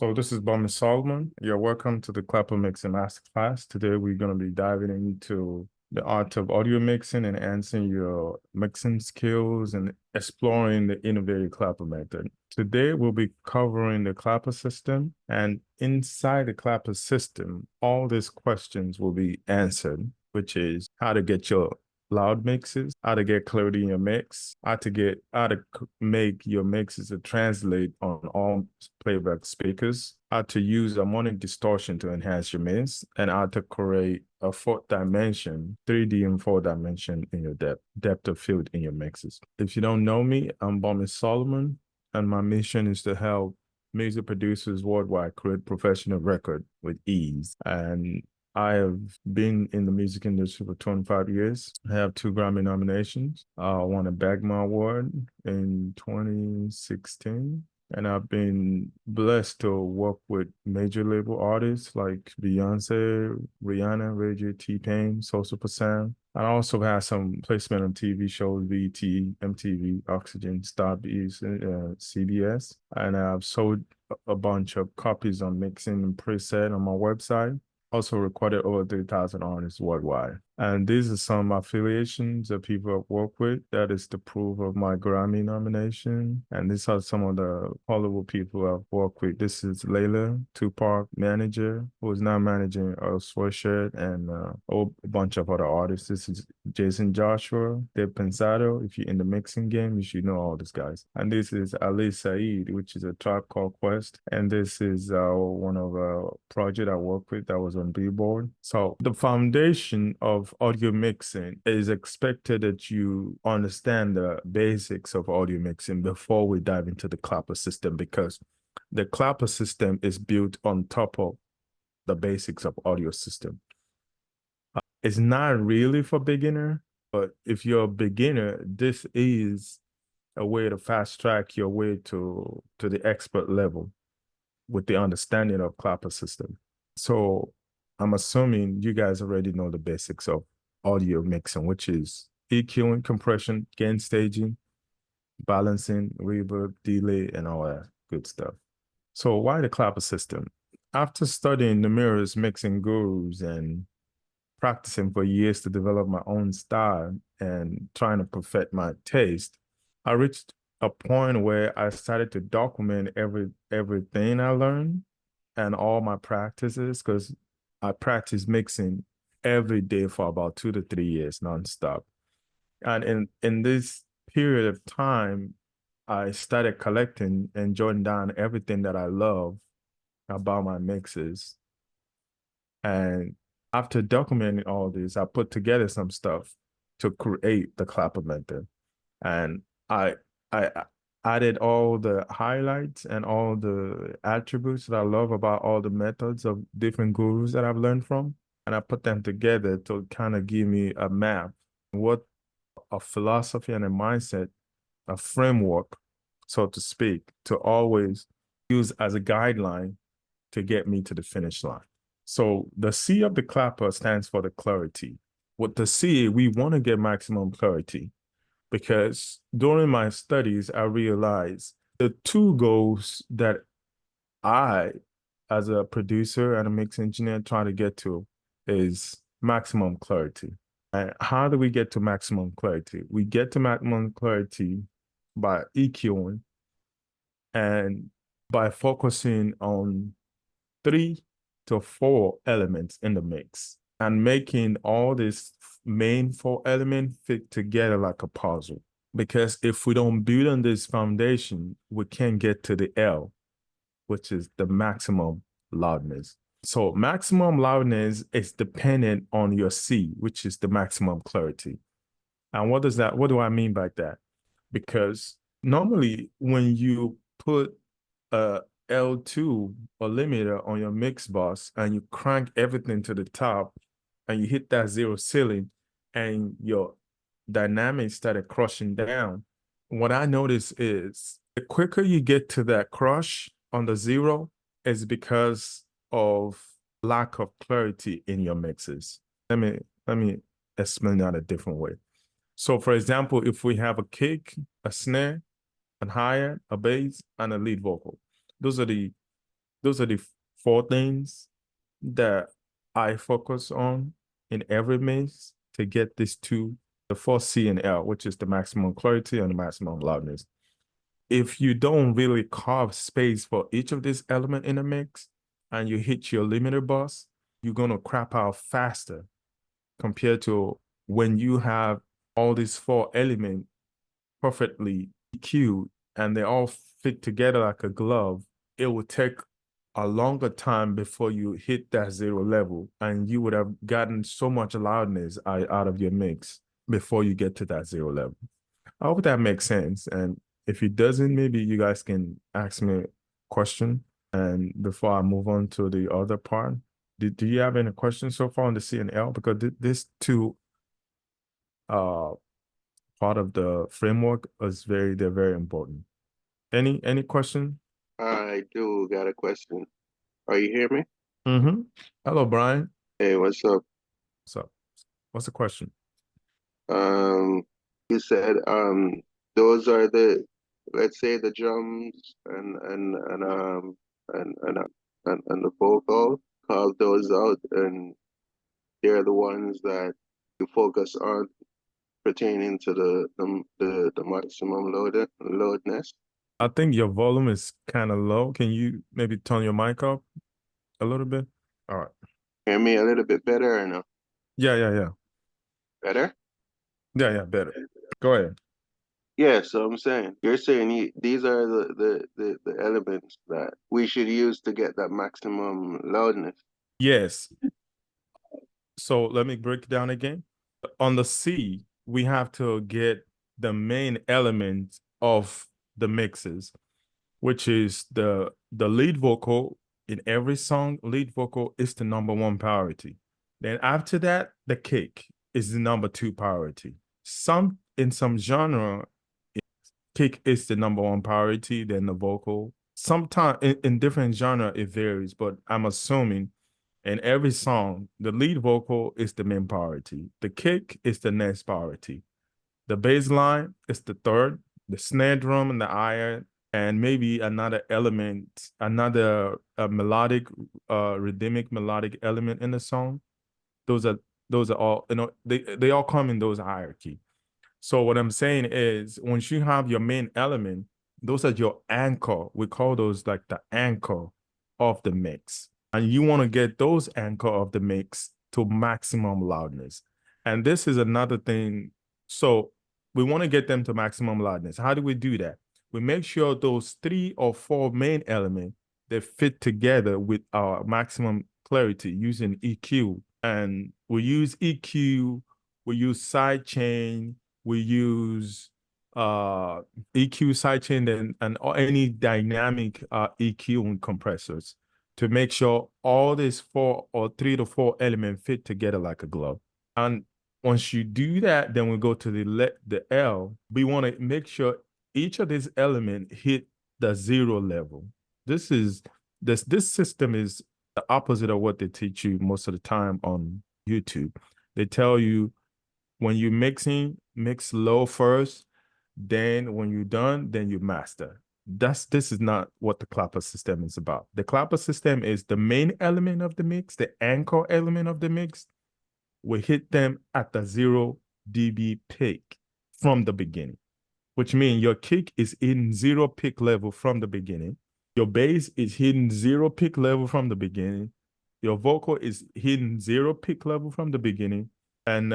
So this is Bummy Solomon. You're welcome to the Clapper Mixing Masterclass. Today we're going to be diving into the art of audio mixing and enhancing your mixing skills and exploring the innovative clapper method. Today we'll be covering the clapper system, and inside the clapper system, all these questions will be answered, which is how to get your loud mixes, how to get clarity in your mix, how to make your mixes to translate on all playback speakers, how to use harmonic distortion to enhance your mix, and how to create a fourth dimension, 3D and four dimension in your depth of field in your mixes. If you don't know me, I'm Bommy Solomon, and my mission is to help music producers worldwide create professional record with ease. And I have been in the music industry for 25 years. I have 2 Grammy nominations. I won a Bagma Award in 2016. And I've been blessed to work with major label artists like Beyonce, Rihanna, Ray J, T-Pain, Sosa Sam. I also had some placement on TV shows, BET, MTV, Oxygen, Star Beats, CBS. And I've sold a bunch of copies on mixing and preset on my website. Also recorded over 3,000 artists worldwide. And these are some affiliations that people I've worked with. That is the proof of my Grammy nomination. And these are some of the Hollywood people I've worked with. This is Layla, Tupac manager, who is now managing Earl Sweatshirt and a bunch of other artists. This is Jason Joshua, Dave Pensado. If you're in the mixing game, you should know all these guys. And this is Ali Saeed, which is a Tribe Called Quest. And this is one of a project I work with that was on Billboard. So the foundation of audio mixing is expected that you understand the basics of audio mixing before we dive into the clapper system, because the clapper system is built on top of the basics of audio system. It's not really for beginner, but if you're a beginner, this is a way to fast track your way to the expert level with the understanding of clapper system. So I'm assuming you guys already know the basics of audio mixing, which is EQing, compression, gain staging, balancing, reverb, delay, and all that good stuff. So why the clapper system? After studying numerous mixing gurus and practicing for years to develop my own style and trying to perfect my taste, I reached a point where I started to document everything I learned and all my practices, because I practice mixing every day for about 2 to 3 years nonstop. And in this period of time, I started collecting and jotting down everything that I love about my mixes. And after documenting all this, I put together some stuff to create the clapper method. And I added all the highlights and all the attributes that I love about all the methods of different gurus that I've learned from. And I put them together to kind of give me a map, what a philosophy and a mindset, a framework, so to speak, to always use as a guideline to get me to the finish line. So the C of the clapper stands for the clarity. With the C, we want to get maximum clarity, because during my studies, I realized the 2 goals that I, as a producer and a mix engineer, try to get to is maximum clarity. And how do we get to maximum clarity? We get to maximum clarity by EQing and by focusing on 3 to 4 elements in the mix and making all these main 4 elements fit together like a puzzle. Because if we don't build on this foundation, we can't get to the L, which is the maximum loudness. So maximum loudness is dependent on your C, which is the maximum clarity. And what do I mean by that? Because normally when you put a L2 or limiter on your mix bus and you crank everything to the top and you hit that zero ceiling and your dynamics started crushing down, what I notice is the quicker you get to that crush on the zero is because of lack of clarity in your mixes. Let me explain that a different way. So for example, if we have a kick, a snare, a hi-hat, a bass, and a lead vocal, those are the Those are the four things that I focus on in every mix to get this to the four C and L, which is the maximum clarity and the maximum loudness. If you don't really carve space for each of these elements in a mix and you hit your limiter bus, you're gonna crap out faster compared to when you have all these four elements perfectly EQ'd and they all fit together like a glove. It will take a longer time before you hit that zero level, and you would have gotten so much loudness out of your mix before you get to that zero level. I hope that makes sense. And if it doesn't, maybe you guys can ask me a question. And before I move on to the other part, do you have any questions so far on the C and L? Because this two uh part of the framework is they're very important. Any question? I do got a question. Are you hear me? Mm-hmm. Hello, Brian. Hey, what's up? So, what's the question? Um, you said those are the, let's say, the drums and the vocal. Call those out, and they're the ones that you focus on pertaining to the maximum loudness. I think your volume is kind of low. Can you maybe turn your mic up a little bit? All right. Hear me a little bit better or no? Yeah. Better? Yeah, better. Go ahead. Yeah, so I'm saying you're saying these are the elements that we should use to get that maximum loudness. Yes. So let me break it down again. On the C, we have to get the main element of the mixes, which is the lead vocal in every song. Lead vocal is the number one priority. Then after that, the kick is the number two priority. In some genre, kick is the number one priority, then the vocal. Sometimes in different genre it varies, but I'm assuming in every song, the lead vocal is the main priority. The kick is the next priority. The bass line is the third. The snare drum and the iron, and maybe another element, another melodic, rhythmic melodic element in the song. Those are those are all, they all come in those hierarchy. So what I'm saying is, once you have your main element, those are your anchor. We call those like the anchor of the mix. And you want to get those anchor of the mix to maximum loudness. And this is another thing. So we want to get them to maximum loudness. How do we do that? We make sure those three or four main elements they fit together with our maximum clarity using EQ. And we use EQ, we use sidechain, we use EQ sidechain and any dynamic EQ and compressors to make sure all these four or three to four elements fit together like a glove. And once you do that, then we go to the L. We want to make sure each of these elements hit the zero level. This system is the opposite of what they teach you most of the time on YouTube. They tell you when you're mixing, mix low first. Then when you're done, then you master. This is not what the clapper system is about. The clapper system is the main element of the mix, the anchor element of the mix. We hit them at the 0 dB peak from the beginning, which means your kick is in zero peak level from the beginning. Your bass is hitting zero peak level from the beginning. Your vocal is hitting zero peak level from the beginning. And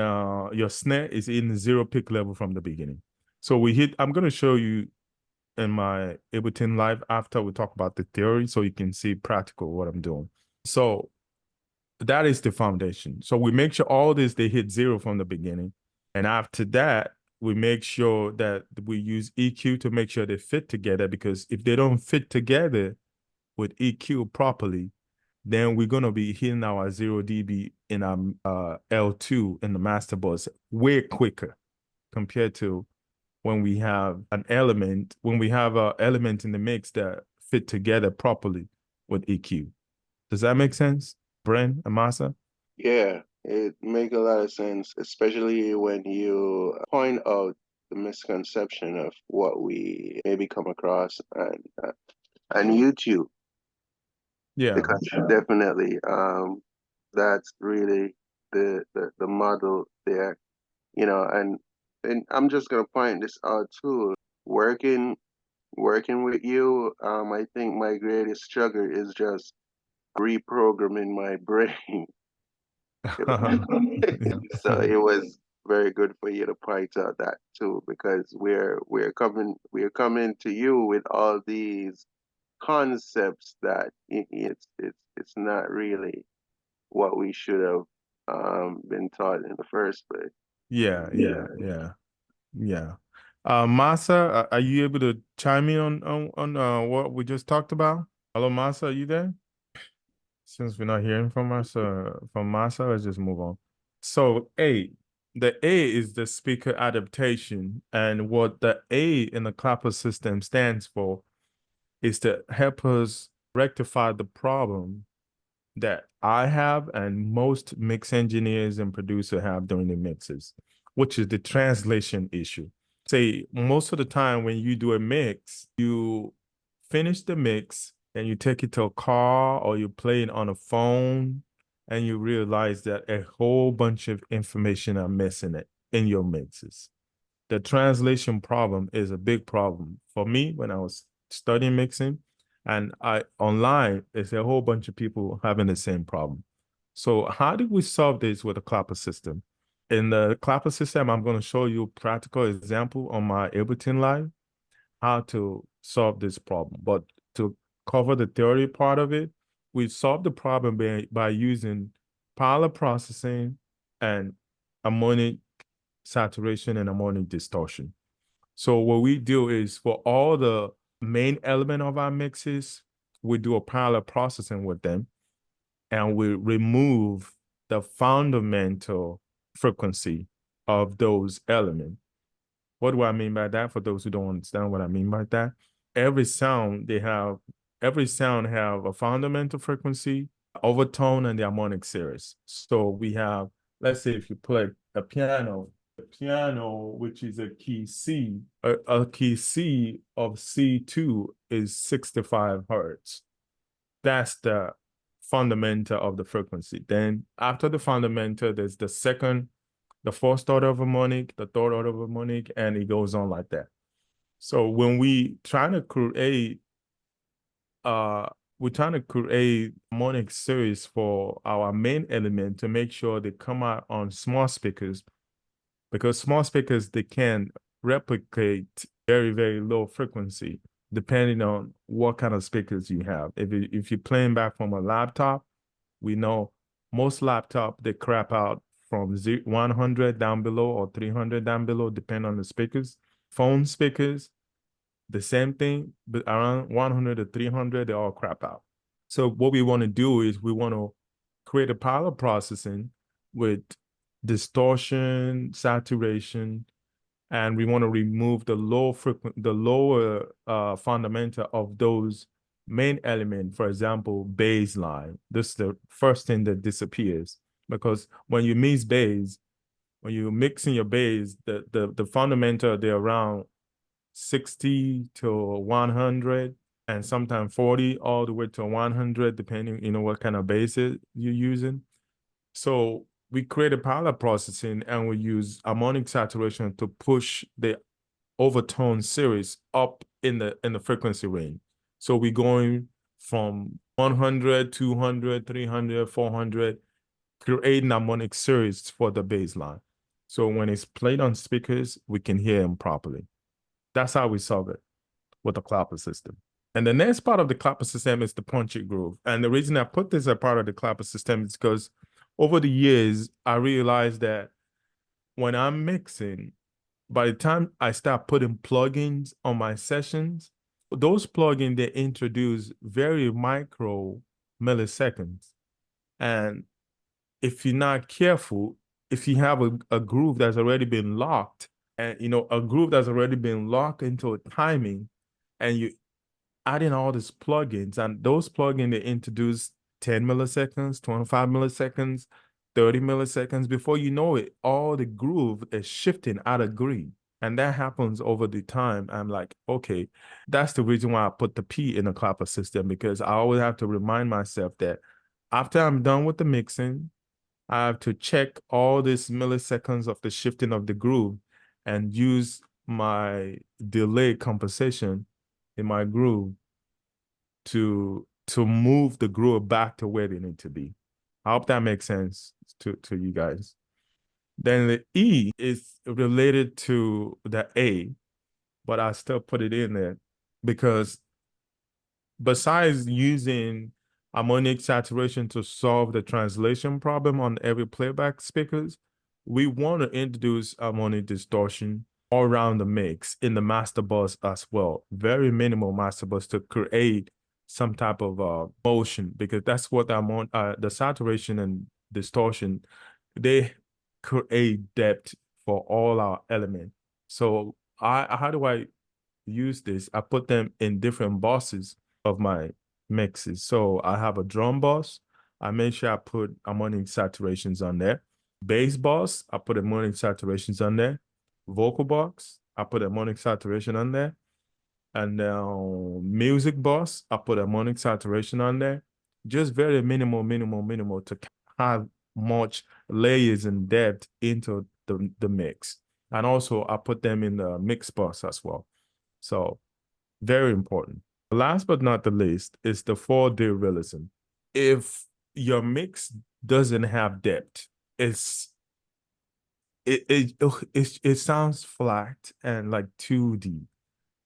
your snare is in zero peak level from the beginning. So I'm going to show you in my Ableton Live after we talk about the theory so you can see practical what I'm doing. So that is the foundation. So we make sure all this, they hit zero from the beginning. And after that, we make sure that we use EQ to make sure they fit together, because if they don't fit together with EQ properly, then we're going to be hitting our 0 dB in our L2 in the master bus way quicker compared to when we have when we have an element in the mix that fit together properly with EQ. Does that make sense, Bren, Amasa? Yeah, it make a lot of sense, especially when you point out the misconception of what we maybe come across on YouTube. Yeah. because definitely that's really the model there, and I'm just gonna point this out too. Working working with you, I think my greatest struggle is just reprogramming my brain. Yeah. So it was very good for you to point out that too, because we're coming to you with all these concepts that it's not really what we should have been taught in the first place. Yeah, Yeah. yeah, yeah, yeah. Masa, are you able to chime in on what we just talked about? Hello, Masa, are you there? Since we're not hearing from us, from Masa, let's just move on. So the A is the speaker adaptation, and what the A in the clapper system stands for is to help us rectify the problem that I have and most mix engineers and producer have during the mixes, which is the translation issue. Say most of the time when you do a mix, you finish the mix and you take it to a car or you play it on a phone and you realize that a whole bunch of information are missing it in your mixes. The translation problem is a big problem for me when I was studying mixing, and I online it's a whole bunch of people having the same problem. So how did we solve this with a clapper system? In the clapper system, I'm going to show you a practical example on my Ableton Live how to solve this problem. But to cover the theory part of it, we solved the problem by using parallel processing and harmonic saturation and harmonic distortion. So what we do is for all the main element of our mixes, we do a parallel processing with them and we remove the fundamental frequency of those elements. What do I mean by that? For those who don't understand what I mean by that, every sound they have, every sound have a fundamental frequency, overtone, and the harmonic series. So we have, let's say, if you play a piano, which is a key C, a key C of C2 is 65 hertz. That's the fundamental of the frequency. Then after the fundamental, there's the second, the first order of harmonic, the third order of harmonic, and it goes on like that. So when we trying to create uh we're trying to create harmonic series for our main element to make sure they come out on small speakers because small speakers they can replicate very very low frequency depending on what kind of speakers you have. If you're playing back from a laptop, we know most laptop they crap out from 100 down below or 300 down below, depending on the speakers. Phone speakers, the same thing, but around 100 to 300, they all crap out. So what we want to do is we want to create a parallel processing with distortion, saturation, and we want to remove the lower fundamental of those main element. For example, bass line. This is the first thing that disappears because when you mix bass, when you're mixing your bass, the fundamental they're around 60 to 100 and sometimes 40 all the way to 100 depending what kind of bass you're using. So we create a parallel processing and we use harmonic saturation to push the overtone series up in the frequency range. So we're going from 100, 200, 300, 400, creating harmonic series for the bass line. So when it's played on speakers, we can hear them properly. That's how we solve it with the clapper system. And the next part of the clapper system is the punchy groove. And the reason I put this as part of the clapper system is because over the years, I realized that when I'm mixing, by the time I start putting plugins on my sessions, those plugins they introduce very micro milliseconds. And if you're not careful, if you have a groove that's already been locked, and a groove that's already been locked into a timing, and you add in all these plugins, and those plugins they introduce 10 milliseconds, 25 milliseconds, 30 milliseconds. Before you know it, all the groove is shifting out of grid. And that happens over the time. I'm like, okay, that's the reason why I put the P in the clapper system, because I always have to remind myself that after I'm done with the mixing, I have to check all these milliseconds of the shifting of the groove and use my delay compensation in my groove to move the groove back to where they need to be. I hope that makes sense to you guys. Then the E is related to the A, but I still put it in there because besides using harmonic saturation to solve the translation problem on every playback speakers, we want to introduce harmonic distortion all around the mix in the master bus as well. Very minimal master bus to create some type of motion, because that's what the saturation and distortion, they create depth for all our elements. So how do I use this? I put them in different buses of my mixes. So I have a drum bus. I make sure I put harmonic saturations on there. Bass bus, I put harmonic saturations on there. Vocal box, I put harmonic saturation on there. And now music bus, I put harmonic saturation on there. Just very minimal to have much layers and depth into the mix. And also I put them in the mix bus as well. So very important. Last but not the least is the 4D realism. If your mix doesn't have depth, it's it sounds flat and like 2D,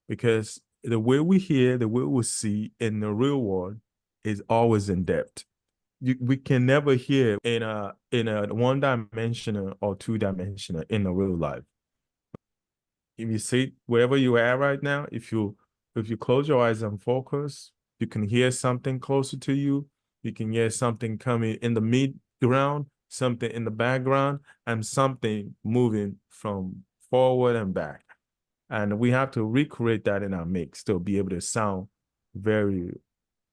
because the way we hear, the way we see in the real world is always in depth. We can never hear in a one dimensional or two dimensional in the real life. If you see wherever you are right now, if you close your eyes and focus, you can hear something closer to you. You can hear something coming in the mid ground, something in the background, and something moving from forward and back. And we have to recreate that in our mix to be able to sound very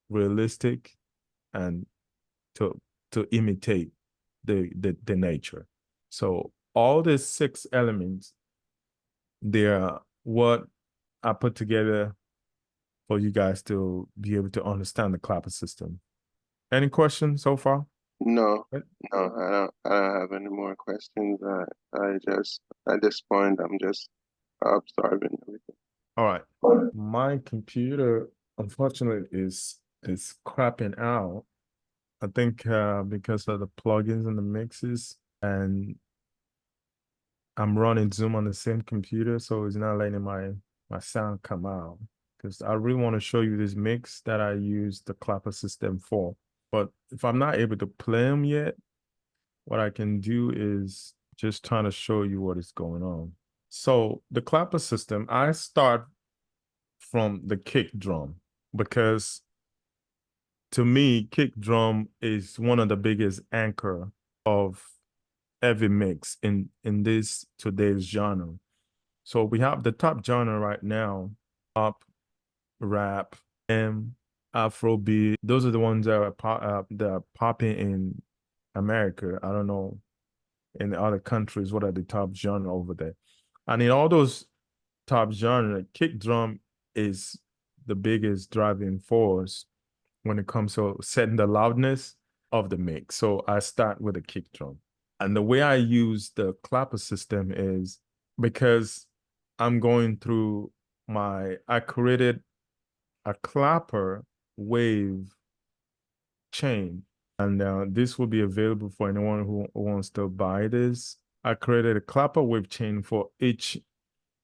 realistic and to imitate the nature. So all these six elements, they're what I put together for you guys to be able to understand the clapper system. Any questions so far? No, no, I don't have any more questions. I just at this point I'm just absorbing everything. All right. My computer, unfortunately, is crapping out. I think because of the plugins and the mixes, and I'm running Zoom on the same computer, so it's not letting my sound come out. Because I really want to show you this mix that I use the clapper system for. But if I'm not able to play them yet, what I can do is just trying to show you what is going on. So the clapper system, I start from the kick drum, because to me, kick drum is one of the biggest anchor of every mix in this today's genre. So we have the top genre right now: pop, rap, Afrobeat. Those are the ones that are popping in America. I don't know in the other countries what are the top genre over there. And in all those top genre, kick drum is the biggest driving force when it comes to setting the loudness of the mix. So I start with a kick drum. And the way I use the clapper system is because I'm going through I created a clapper wave chain. And this will be available for anyone who wants to buy this. I created a clapper wave chain for each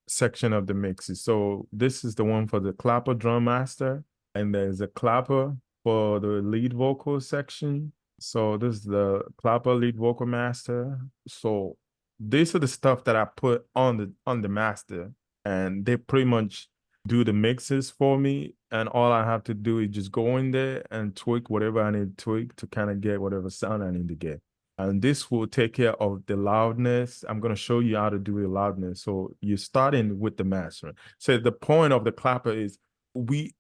section of the mixes. So this is the one for the clapper drum master, and there's a clapper for the lead vocal section. So this is the clapper lead vocal master. So these are the stuff that I put on the master, and they pretty much do the mixes for me. And all I have to do is just go in there and tweak whatever I need to tweak to kind of get whatever sound I need to get. And this will take care of the loudness. I'm going to show you how to do the loudness. So you're starting with the master. So the point of the clapper is we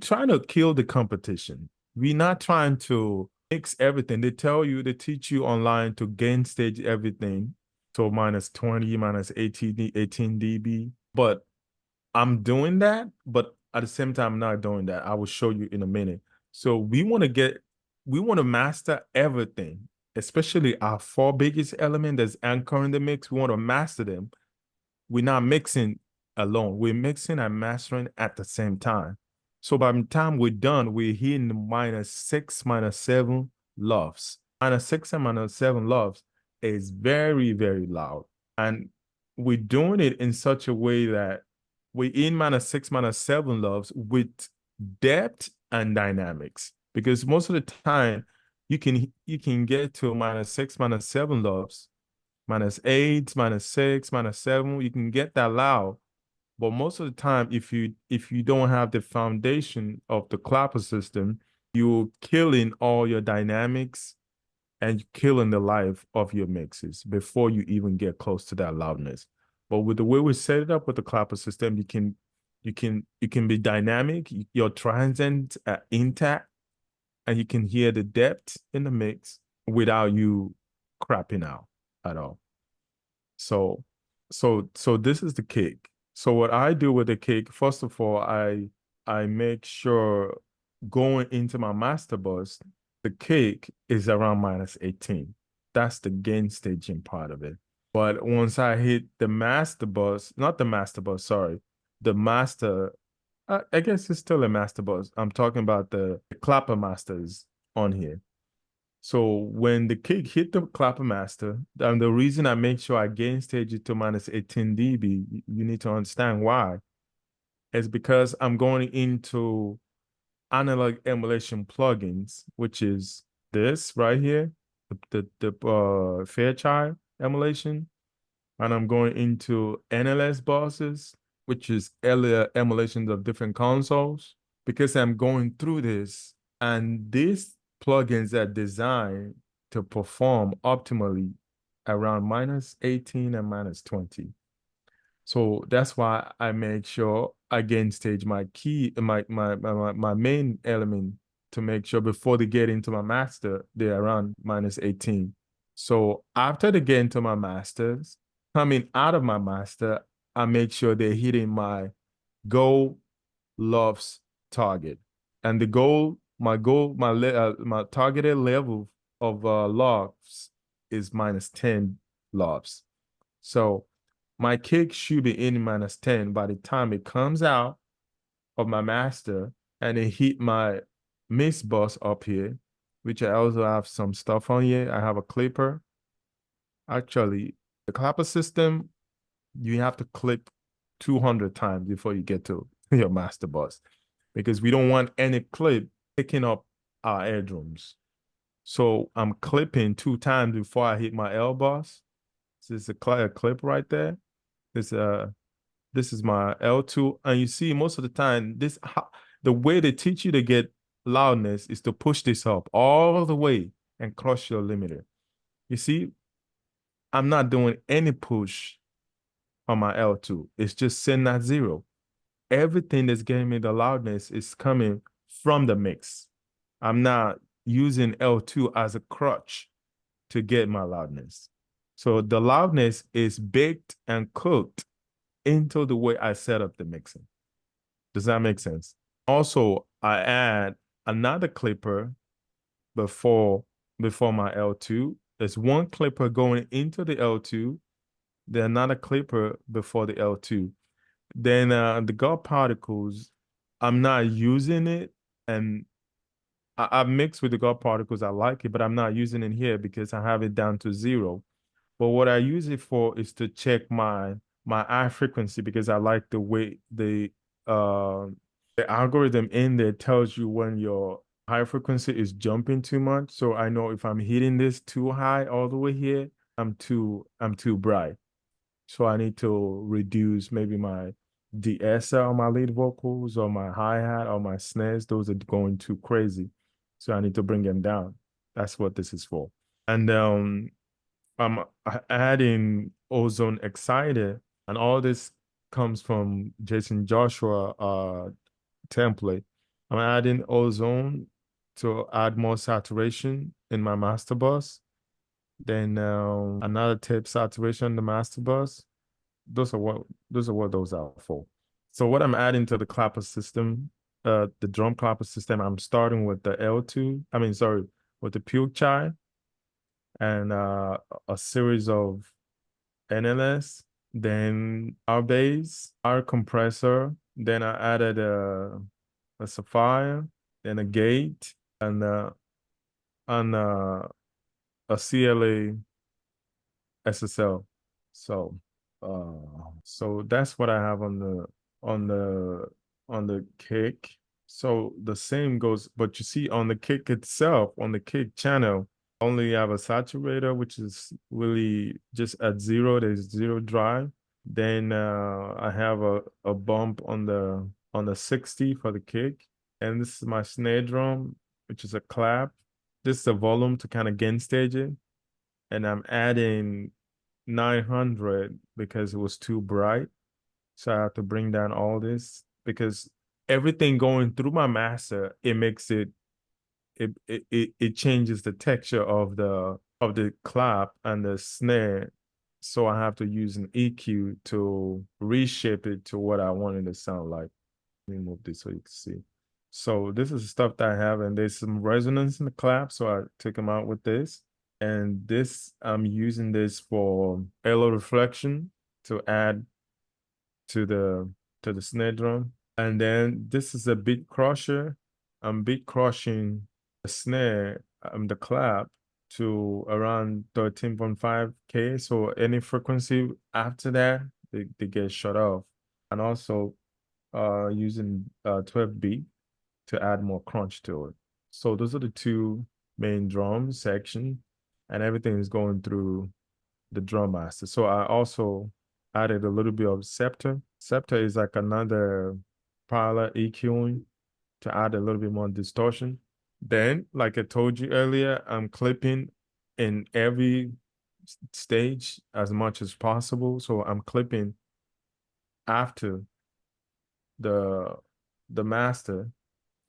trying to kill the competition. We're not trying to mix everything. They teach you online to gain stage everything. So minus 20, minus 18 dB. But I'm doing that, but at the same time, I'm not doing that. I will show you in a minute. So we want to master everything, especially our four biggest element that's anchoring the mix. We want to master them. We're not mixing alone. We're mixing and mastering at the same time. So by the time we're done, we're hitting the minus six, minus seven loves. Minus six and minus seven loves is very, very loud. And we're doing it in such a way that we're in minus six, minus seven loves with depth and dynamics. Because most of the time you can get to minus six, minus seven loves minus eight, minus six, minus seven. You can get that loud. But most of the time, if you don't have the foundation of the clapper system, you're killing all your dynamics and you're killing the life of your mixes before you even get close to that loudness. But with the way we set it up with the clapper system, you can be dynamic, your transients are intact, and you can hear the depth in the mix without you crapping out at all. So, so this is the cake. So what I do with the cake, first of all, I make sure going into my master bus, the cake is around minus 18. That's the gain staging part of it. But once I hit the master bus, not the master bus, sorry, the master, I guess it's still a master bus. I'm talking about the clapper masters on here. So when the kick hit the clapper master, and the reason I make sure I gain stage it to minus 18 dB, you need to understand why. Is because I'm going into analog emulation plugins, which is this right here, the Fairchild emulation, and I'm going into NLS buses, which is earlier emulations of different consoles, because I'm going through this, and these plugins are designed to perform optimally around minus 18 and minus 20. So that's why I make sure I gain stage my key, my main element to make sure before they get into my master, they're around minus 18. So after they get into my masters, coming out of my master, I make sure they're hitting my goal loves target. And the my targeted level of loves is minus 10 loves. So my kick should be in minus 10 by the time it comes out of my master and it hit my mix bus up here, which I also have some stuff on here. I have a clipper. Actually, the clapper system, you have to click 200 times before you get to your master bus because we don't want any clip picking up our air drums. So I'm clipping 2 times before I hit my L bus. This is a clip right there. This is my L2. And you see, most of the time, the way they teach you to get loudness is to push this up all the way and crush your limiter. You see, I'm not doing any push on my L2. It's just sitting at zero. Everything that's getting me the loudness is coming from the mix. I'm not using L2 as a crutch to get my loudness. So the loudness is baked and cooked into the way I set up the mixing. Does that make sense? Also, I add another clipper before before my L2. There's one clipper going into the L2, then another clipper before the L2. Then the God particles, I'm not using it, and I mix with the God particles. I like it, but I'm not using it here because I have it down to zero. But what I use it for is to check my eye frequency because I like the way the algorithm in there tells you when your high frequency is jumping too much. So I know if I'm hitting this too high all the way here, I'm too bright. So I need to reduce maybe my de-esser on my lead vocals or my hi-hat or my snares. Those are going too crazy. So I need to bring them down. That's what this is for. And I'm adding Ozone Exciter, and all this comes from Jason Joshua template. I'm adding Ozone to add more saturation in my master bus. Then another tip, saturation, the master bus. Those are what those are for. So what I'm adding to the clapper system, the drum clapper system, I'm starting with the L2. I mean, sorry, with the puke chai and a series of NLS, then our bass, our compressor. Then I added a sapphire, then a gate, and and a CLA SSL. So so that's what I have on the on the kick. So the same goes, but you see on the kick itself, on the kick channel, only have a saturator, which is really just at zero, there's zero drive. Then I have a bump on the 60 for the kick. And this is my snare drum, which is a clap. This is a volume to kind of gain stage it. And I'm adding 900 because it was too bright. So I have to bring down all this because everything going through my master, it makes it changes the texture of the clap and the snare. So I have to use an EQ to reshape it to what I want it to sound like. Let me move this so you can see. So this is the stuff that I have, and there's some resonance in the clap. So I took them out with this. And this, I'm using this for halo reflection to add to the snare drum. And then this is a beat crusher. I'm beat crushing the snare, the clap to around 13.5K. So any frequency after that, they get shut off. And also using 12 beat to add more crunch to it. So those are the two main drum section, and everything is going through the drum master. So I also added a little bit of scepter. Scepter is like another parallel EQing to add a little bit more distortion. Then, like I told you earlier, I'm clipping in every stage as much as possible. So I'm clipping after the the master,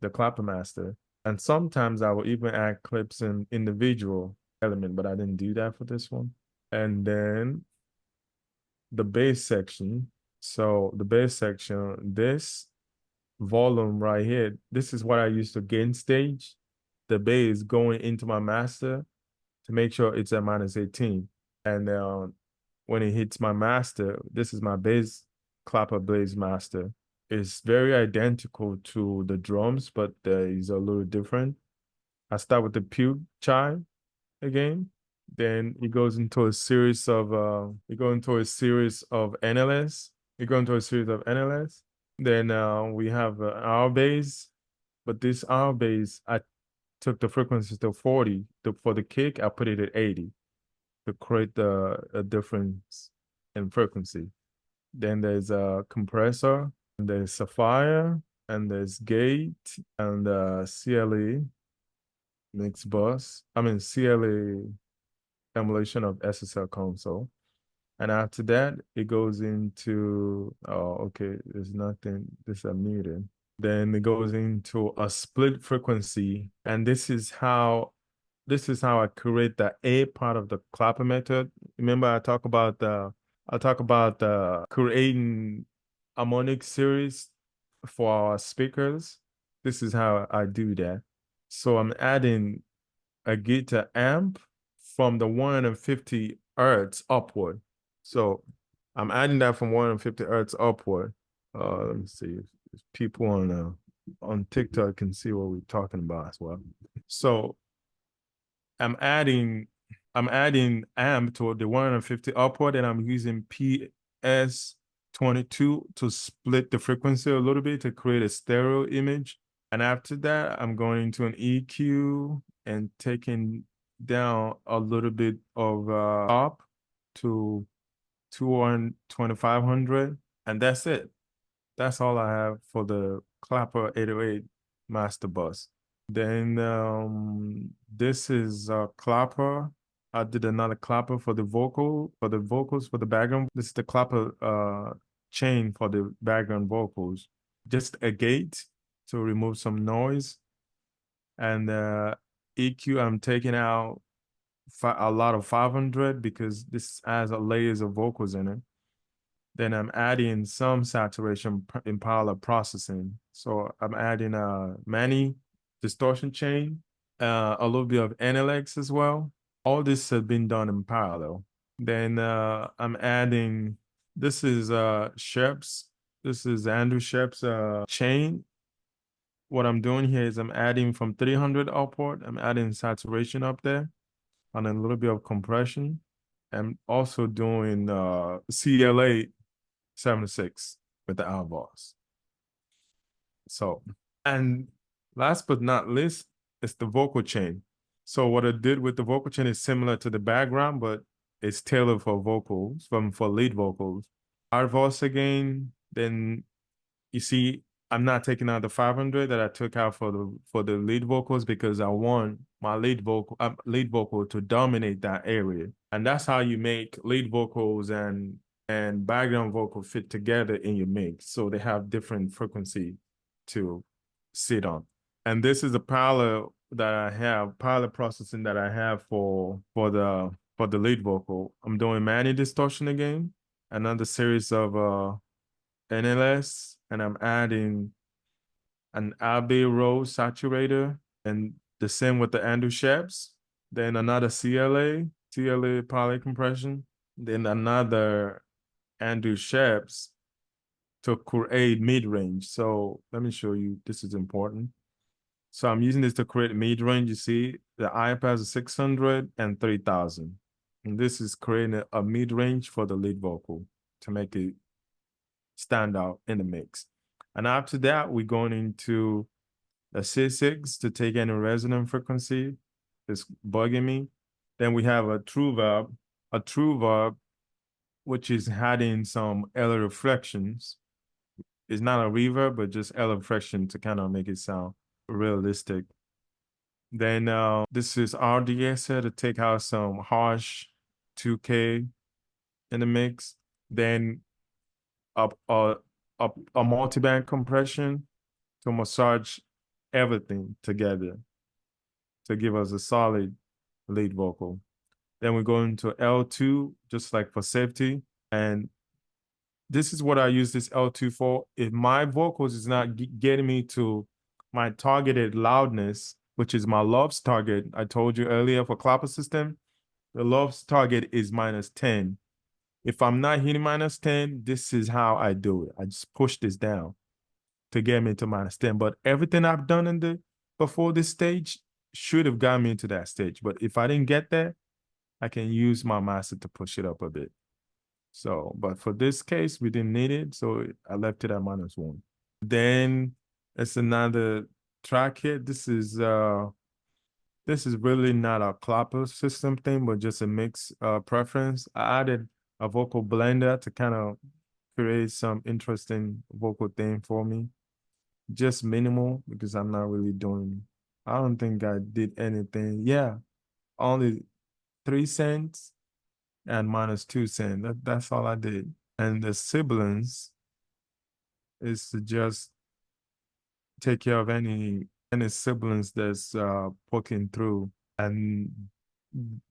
the clapper master. And sometimes I will even add clips in individual element, but I didn't do that for this one. And then the bass section. So the bass section, this volume right here, this is what I use to gain stage the bass going into my master to make sure it's at minus 18. And when it hits my master, this is my bass clapper blaze master. It's very identical to the drums, but is a little different. I start with the puke chime again. Then it goes into a series of NLS. We go into a series of NLS. Then we have R bass, but this R bass, I took the frequency to 40. For the kick, I put it at 80 to create a difference in frequency. Then there's a compressor, and there's Sapphire, and there's Gate, and CLE mix bus. I mean CLE emulation of SSL console. And after that, it goes into, oh, okay, there's nothing, this is muted. Then it goes into a split frequency. And this is how I create the A part of the clapper method. Remember I talk about creating harmonic series for our speakers. This is how I do that. So I'm adding a guitar amp from the 150 hertz upward. So I'm adding that from 150 hertz upward. Let me see if people on TikTok can see what we're talking about as well. So I'm adding I'm adding amp to the 150 upward, and I'm using PS22 to split the frequency a little bit to create a stereo image. And after that, I'm going to an EQ and taking down a little bit of up to 2500, and that's it. That's all I have for the Clapper 808 master bus. Then this is a clapper. I did another clapper for the vocals for the background. This is the clapper chain for the background vocals. Just a gate to remove some noise. And EQ, I'm taking out a lot of 500 because this has a layers of vocals in it. Then I'm adding some saturation in parallel processing. So I'm adding a mani distortion chain, a little bit of NLX as well. All this has been done in parallel. Then I'm adding, this is Shep's, this is Andrew Shep's chain. What I'm doing here is I'm adding from 300 output, I'm adding saturation up there and a little bit of compression. I'm also doing CLA 76 with the outboss. So, and last but not least, it's the vocal chain. So what I did with the vocal chain is similar to the background, but it's tailored for vocals, for lead vocals. Our voice again, then you see, I'm not taking out the 500 that I took out for the lead vocals because I want my lead vocal to dominate that area, and that's how you make lead vocals and background vocal fit together in your mix, so they have different frequency to sit on. And this is the parallel that I have, parallel processing that I have for the lead vocal. I'm doing Manny distortion again, another series of NLS, and I'm adding an Abbey Road saturator, and the same with the Andrew Sheps. Then another CLA poly compression. Then another Andrew Sheps to create mid range. So let me show you. This is important. So I'm using this to create mid range. You see, the iPads is 600 and 3000. And this is creating a mid range for the lead vocal to make it stand out in the mix. And after that, we're going into a C6 to take any resonant frequency. It's bugging me. Then we have a true verb, which is adding some L reflections. It's not a reverb, but just L reflection to kind of make it sound realistic. Then this is RDS here to take out some harsh 2K in the mix. Then a multi-band compression to massage everything together to give us a solid lead vocal. Then we go into L2, just like for safety. And this is what I use this L2 for. If my vocals is not getting me to my targeted loudness, which is my loves target, I told you earlier for clapper system, the loves target is -10. If I'm not hitting -10, this is how I do it. I just push this down to get me to -10. But everything I've done before this stage should have got me into that stage. But if I didn't get there, I can use my master to push it up a bit. So, but for this case, we didn't need it, so I left it at -1. Then it's another track here. This is really not a clapper system thing, but just a mix preference. I added a vocal blender to kind of create some interesting vocal thing for me. Just minimal because I'm not really doing, I don't think I did anything. Yeah, only 3 cents and -2 cents. That's all I did. And the siblings is to just take care of any siblings that's poking through. And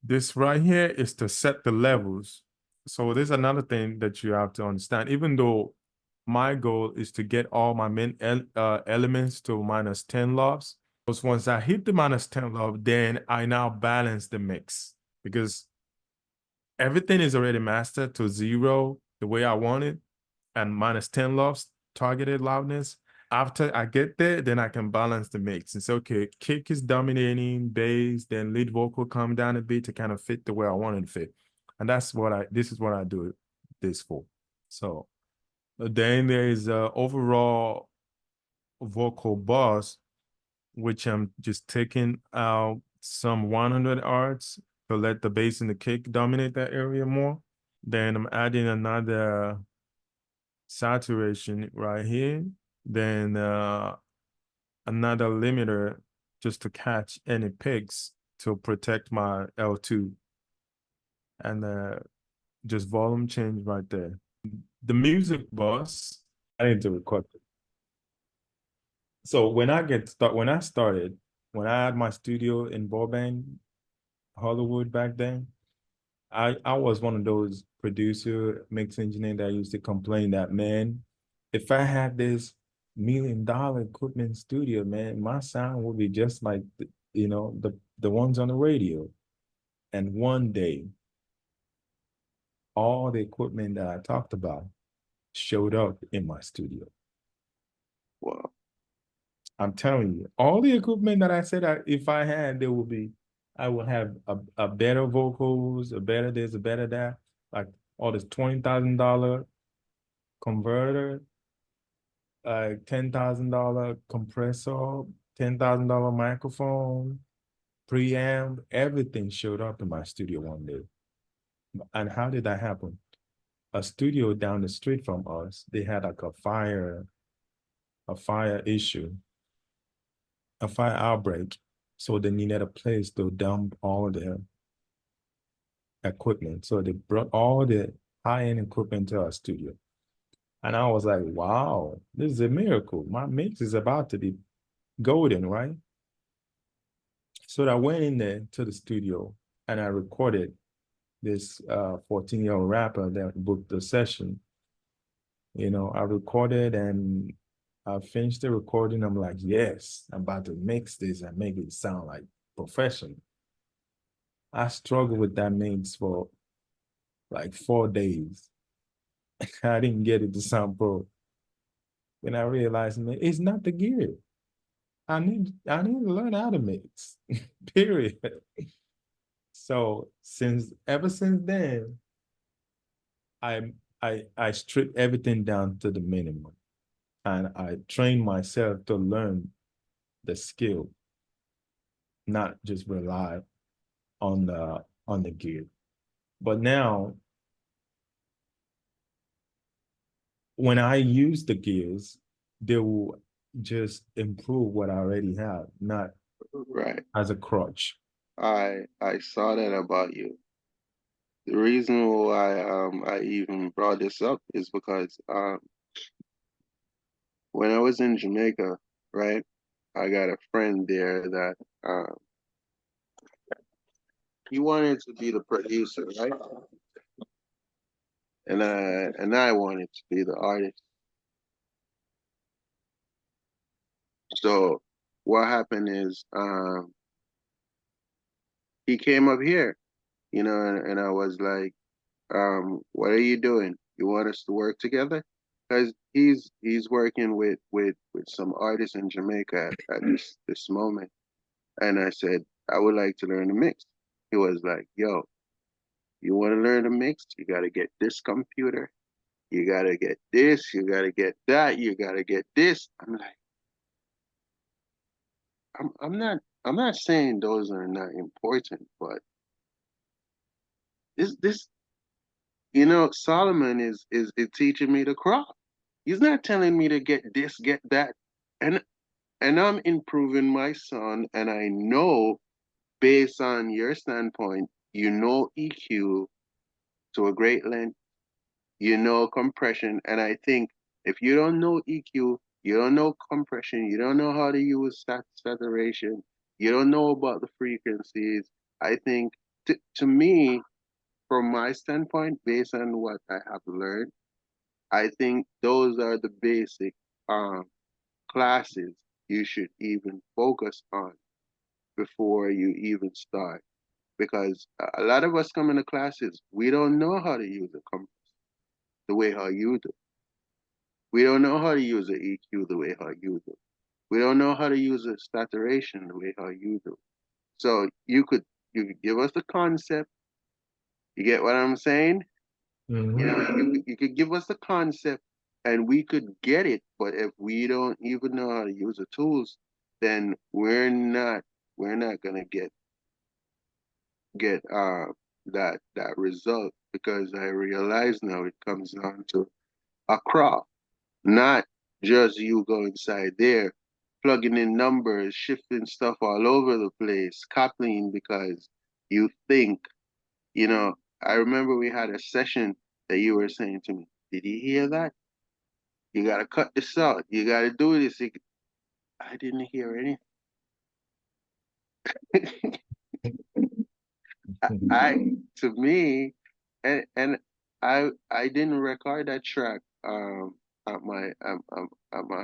this right here is to set the levels. So there's another thing that you have to understand. Even though my goal is to get all my main elements to -10 lobs, because once I hit the -10 lob, then I now balance the mix because everything is already mastered to 0 the way I want it and -10 lobs targeted loudness. After I get there, then I can balance the mix and say, okay, kick is dominating, bass, then lead vocal come down a bit to kind of fit the way I want it to fit. And this is what I do this for. So then there is overall vocal bars, which I'm just taking out some 100 Hz to let the bass and the kick dominate that area more. Then I'm adding another saturation right here. Then another limiter just to catch any picks to protect my L2. And just volume change right there. The music bus, I need to record it. So when I started, when I had my studio in Burbank, Hollywood back then. I was one of those producer mix engineer that used to complain that, man, if I had this $1 million equipment studio, man, my sound would be just like the ones on the radio. And one day, all the equipment that I talked about showed up in my studio. Wow. I'm telling you, all the equipment that I said if I had, there would be, I would have a better vocals, a better this, a better that, like all this $20,000 converter, $10,000 compressor, $10,000 microphone, preamp, everything showed up in my studio one day. And how did that happen? A studio down the street from us, they had like a fire issue, a fire outbreak. So they needed a place to dump all their equipment. So they brought all the high-end equipment to our studio. And I was like, wow, this is a miracle. My mix is about to be golden, right? So I went in there to the studio and I recorded this 14-year-old rapper that booked the session. I recorded and I finished the recording. I'm like, yes, I'm about to mix this and make it sound like professional. I struggled with that mix for like 4 days. I didn't get it to sound pro. When I realized, man, it's not the gear. I need to learn how to mix. Period. So ever since then, I I stripped everything down to the minimum. And I trained myself to learn the skill, not just rely on the gear. But now when I use the gears, they will just improve what I already have, not Right. as a crutch. I saw that about you. The reason why I even brought this up is because when I was in Jamaica, right, I got a friend there that he wanted to be the producer, right? And I wanted to be the artist. So what happened is he came up here, and I was like, what are you doing? You want us to work together? Because he's working with some artists in Jamaica at this moment. And I said, I would like to learn the mix. He was like, yo, you want to learn the mix? You got to get this computer. You got to get this. You got to get that. You got to get this. I'm like, I'm not saying those are not important, but this Solomon is teaching me to craft. He's not telling me to get this, get that. And and I'm improving my son, and I know based on your standpoint, EQ to a great length, compression, and I think if you don't know EQ, you don't know compression, you don't know how to use saturation, you don't know about the frequencies. I think to me, from my standpoint, based on what I have learned, I think those are the basic um, classes you should even focus on before you even start. Because a lot of us come into classes, we don't know how to use a compass the way how you do. We don't know how to use an EQ the way how you do. We don't know how to use a saturation the way how you do. So you could give us the concept. You get what I'm saying? You could give us the concept and we could get it, but if we don't even know how to use the tools, then we're not gonna get that result because I realize now it comes down to a craft, not just you go inside there, plugging in numbers, shifting stuff all over the place, copying because you think, you know, I remember we had a session that you were saying to me, did you hear that? You gotta cut this out. You gotta do this. I didn't hear anything. I to me, and I didn't record that track at my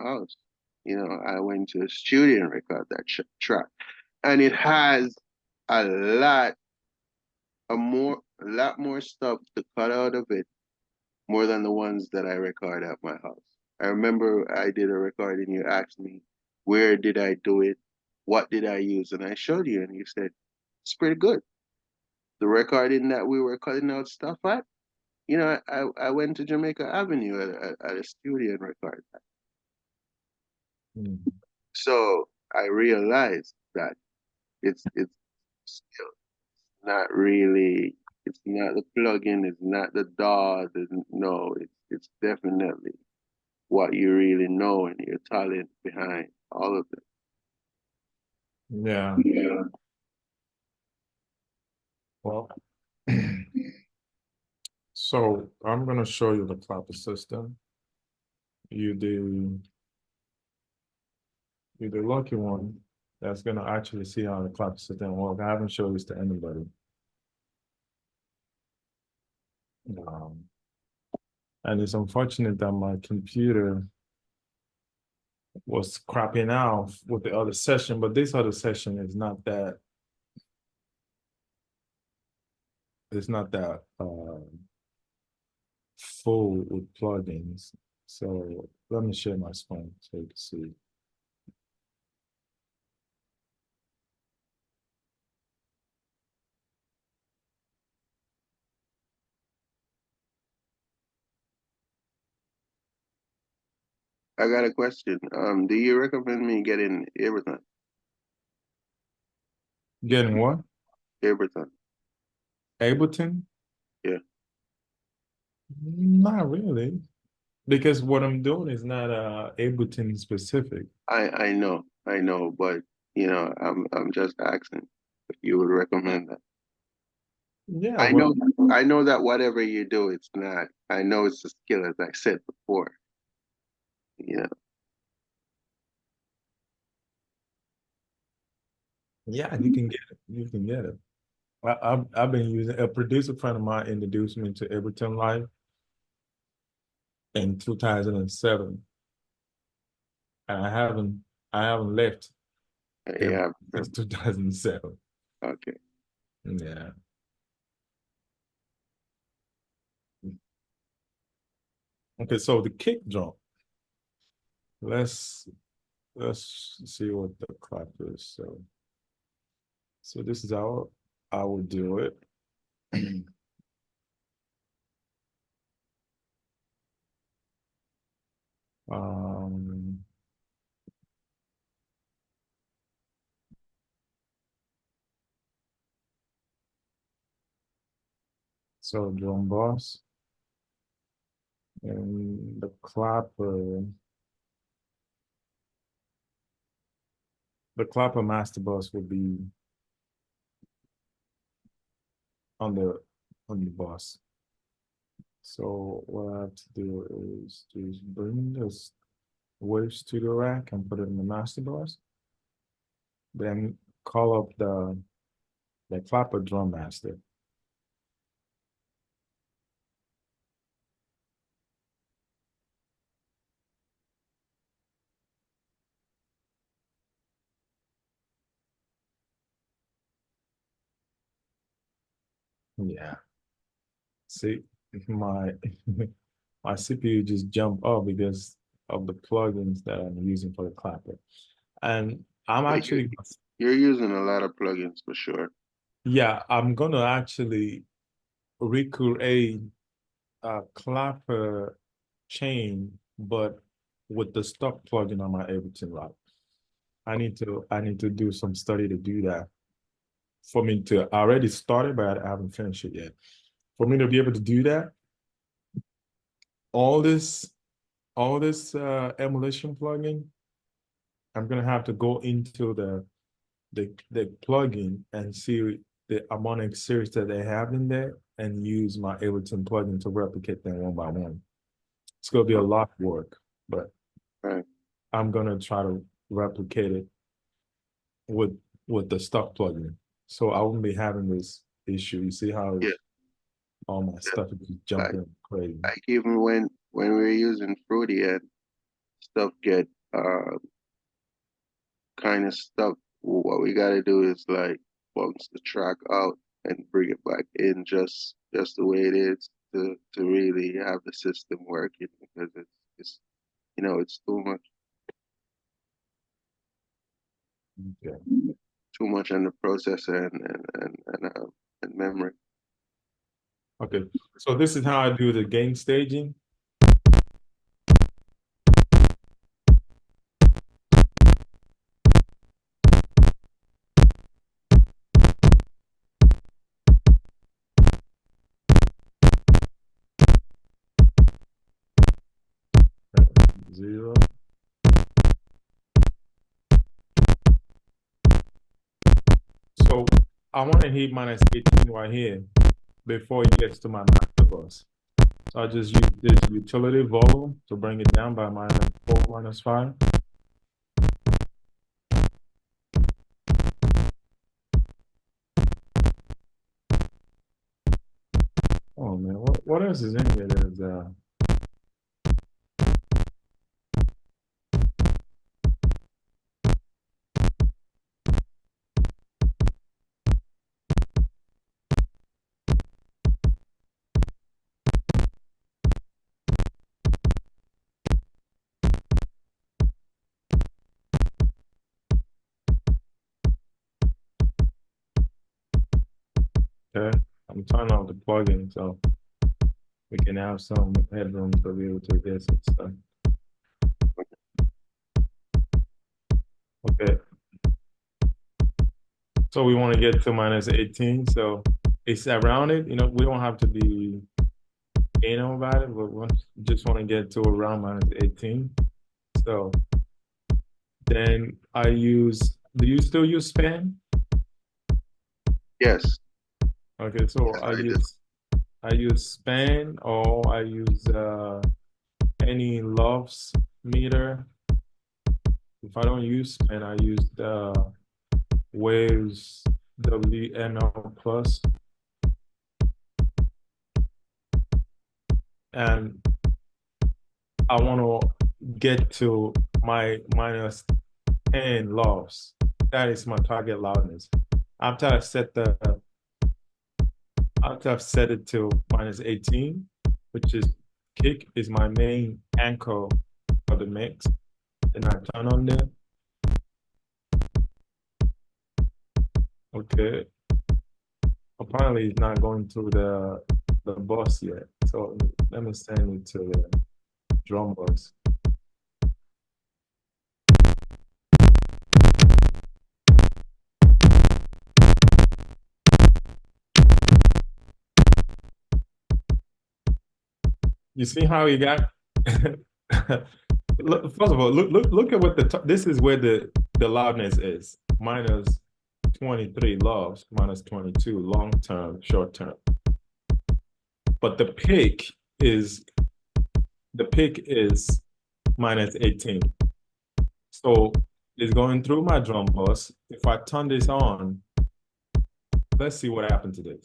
house. You know, I went to a studio and record that track, and it has a a lot more stuff to cut out of it, more than the ones that I record at my house. I remember I did a recording. You asked me, where did I do it? What did I use? And I showed you, and you said it's pretty good. The recording that we were cutting out stuff at, you know, I went to Jamaica Avenue at a studio and recorded that. Mm. So I realized that it's still not really, it's not the plugin, it's not the DAW, no, it's definitely what you really know and your talent behind all of it. Yeah. Yeah. Well, so I'm gonna show you the clapper system. You do you're the lucky one that's gonna actually see how the clapper system works. I haven't showed this to anybody. Um, and it's unfortunate that my computer was crapping out with the other session, but this other session is not that full with plugins. So let me share my screen so you can see. I got a question. Do you recommend me getting Ableton? Getting what? Ableton. Ableton? Yeah. Not really, because what I'm doing is not Ableton specific. I know, but you know, I'm just asking if you would recommend that. Yeah, I well, know I know that whatever you do, it's not. I know it's a skill, as I said before. Yeah. yeah, you can get it. You can get it. I've been using a producer friend of mine introduced me to Ableton Live in 2007, and I haven't left Ableton Yeah. since 2007. Okay. Yeah. Okay, so the kick drum. Let's let's see what the clap is. So this is how I would do it. Um, so drum boss and the clapper master boss would be on the boss. So what I have to do is just bring this waves to the rack and put it in the master boss. Then call up the clapper drum master. Yeah. See, my my CPU just jumped up because of the plugins that I'm using for the clapper. And I'm Yeah, actually, you're using a lot of plugins for sure. yeah, I'm gonna actually recreate a clapper chain, but with the stock plugin on my Ableton Live. I need to do some study to do that. For me to I already started, but I haven't finished it yet. For me to be able to do that, all this emulation plugin, I'm gonna have to go into the plugin and see the harmonic series that they have in there and use my Ableton plugin to replicate them one by one. It's gonna be a lot of work, but Right. I'm gonna try to replicate it with with the stock plugin. So I won't be having this. issue. You see how Yeah, all my yeah. stuff is just Like jumping crazy. like even when we're using Fruity and stuff get kind of stuck, what we gotta do is like bounce the track out and bring it back in just the way it is to really have the system working because it's it's Okay. too much on the processor and memory. Okay. So this is how I do the game staging. 0. So I want to hit minus 18 right here before it gets to my master bus. So I just use this utility volume to bring it down by minus 4, minus 5. Oh man, what else is in here? There's okay. I'm turning off the plugin so we can have some headroom to be able to get some stuff. Okay. So we want to get to minus 18. So it's around it. We don't have to be anal about it, but we just want to get to around minus 18. So then do you still use span? Yes, Okay, so yes, I I do. use span or I use any loves meter. If I don't use span, I use the waves WML plus. And I want to get to my minus 10 loves. That is my target loudness. After I set the after I've set it to minus 18, which is kick is my main anchor for the mix. Then I turn on there. Okay. Apparently it's not going through the bus yet. So let me send it to the drum bus. You see how you got first of all, look at what this is where the loudness is. Minus 23 loves, minus 22 long term, short term. But is the peak is minus 18. So it's going through my drum bus. If I turn this on, let's see what happened to this.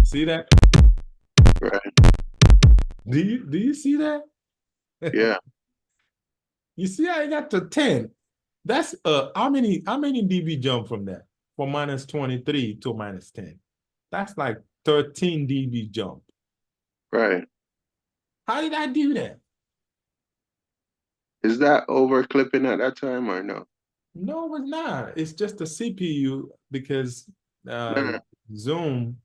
See that? Right. Do you see that? Yeah. You see how I got to 10? That's how many dB jump from that? From minus 23 to minus 10. That's like 13 dB jump. Right. How did I do that? Is that over clipping at that time or no? No, it's not. It's just the CPU because No, uh, no. Zoom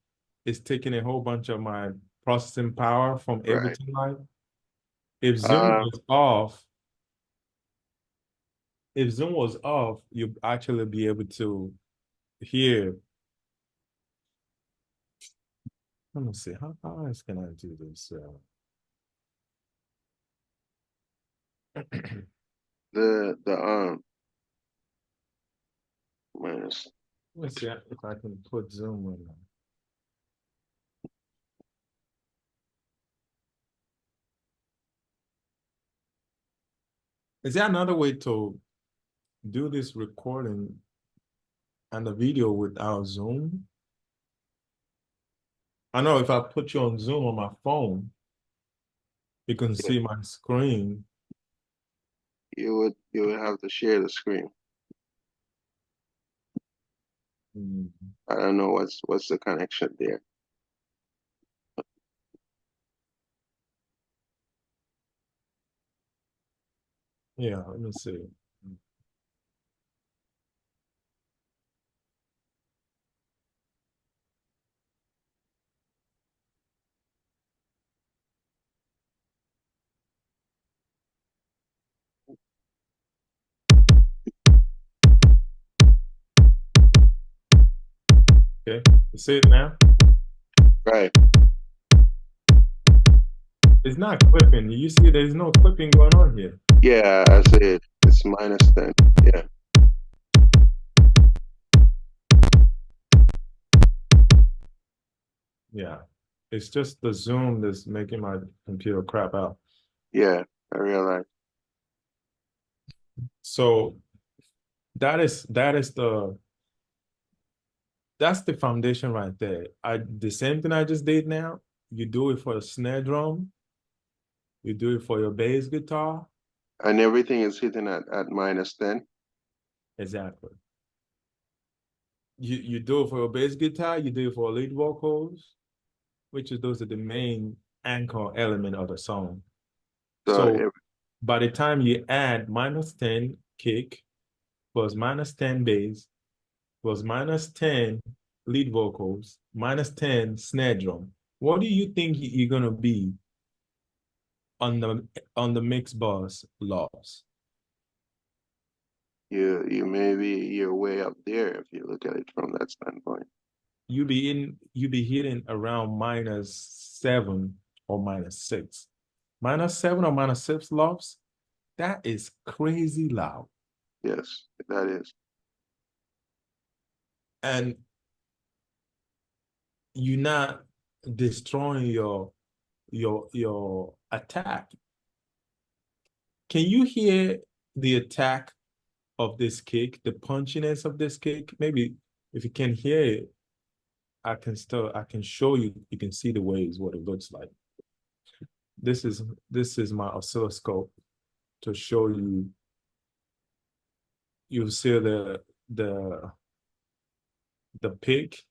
is taking a whole bunch of my processing power from Right. Ableton Live. If Zoom Uh, was off, if Zoom was off, you'd actually be able to hear. Let me see. How else can I do this? the minus. Let me see if I can put Zoom in. Is there another way to do this recording and the video without Zoom? I know if I put you on Zoom on my phone, you can Yeah, see my screen. you would have to share the screen. Mm, I don't know what's the connection there. yeah, let me see. Okay, you see it now? Right. It's not clipping. You see, there's no clipping going on here. Yeah, I said it's -10. Yeah. Yeah, it's just the Zoom that's making my computer crap out. Yeah, I realize. So that's the foundation right there. The same thing I just did now. You do it for a snare drum. You do it for your bass guitar. And everything is hitting at -10. Exactly. You do it for your bass guitar. You do it for lead vocals, which is those are the main anchor element of the song. So So by the time you add -10 kick plus -10 bass plus -10 lead vocals, -10 snare drum, what do you think you're gonna be on the mix bus loss? you maybe you're way up there if you look at it from that standpoint. You be hitting around -7 or -6. -7 or -6 loss, that is crazy loud. Yes, that is. And you're not destroying your attack. Can you hear the attack of this kick, the punchiness of this kick? Maybe if you can hear it, I can show you, you can see the waves, what it looks like. This is my oscilloscope to show you. You see the pick.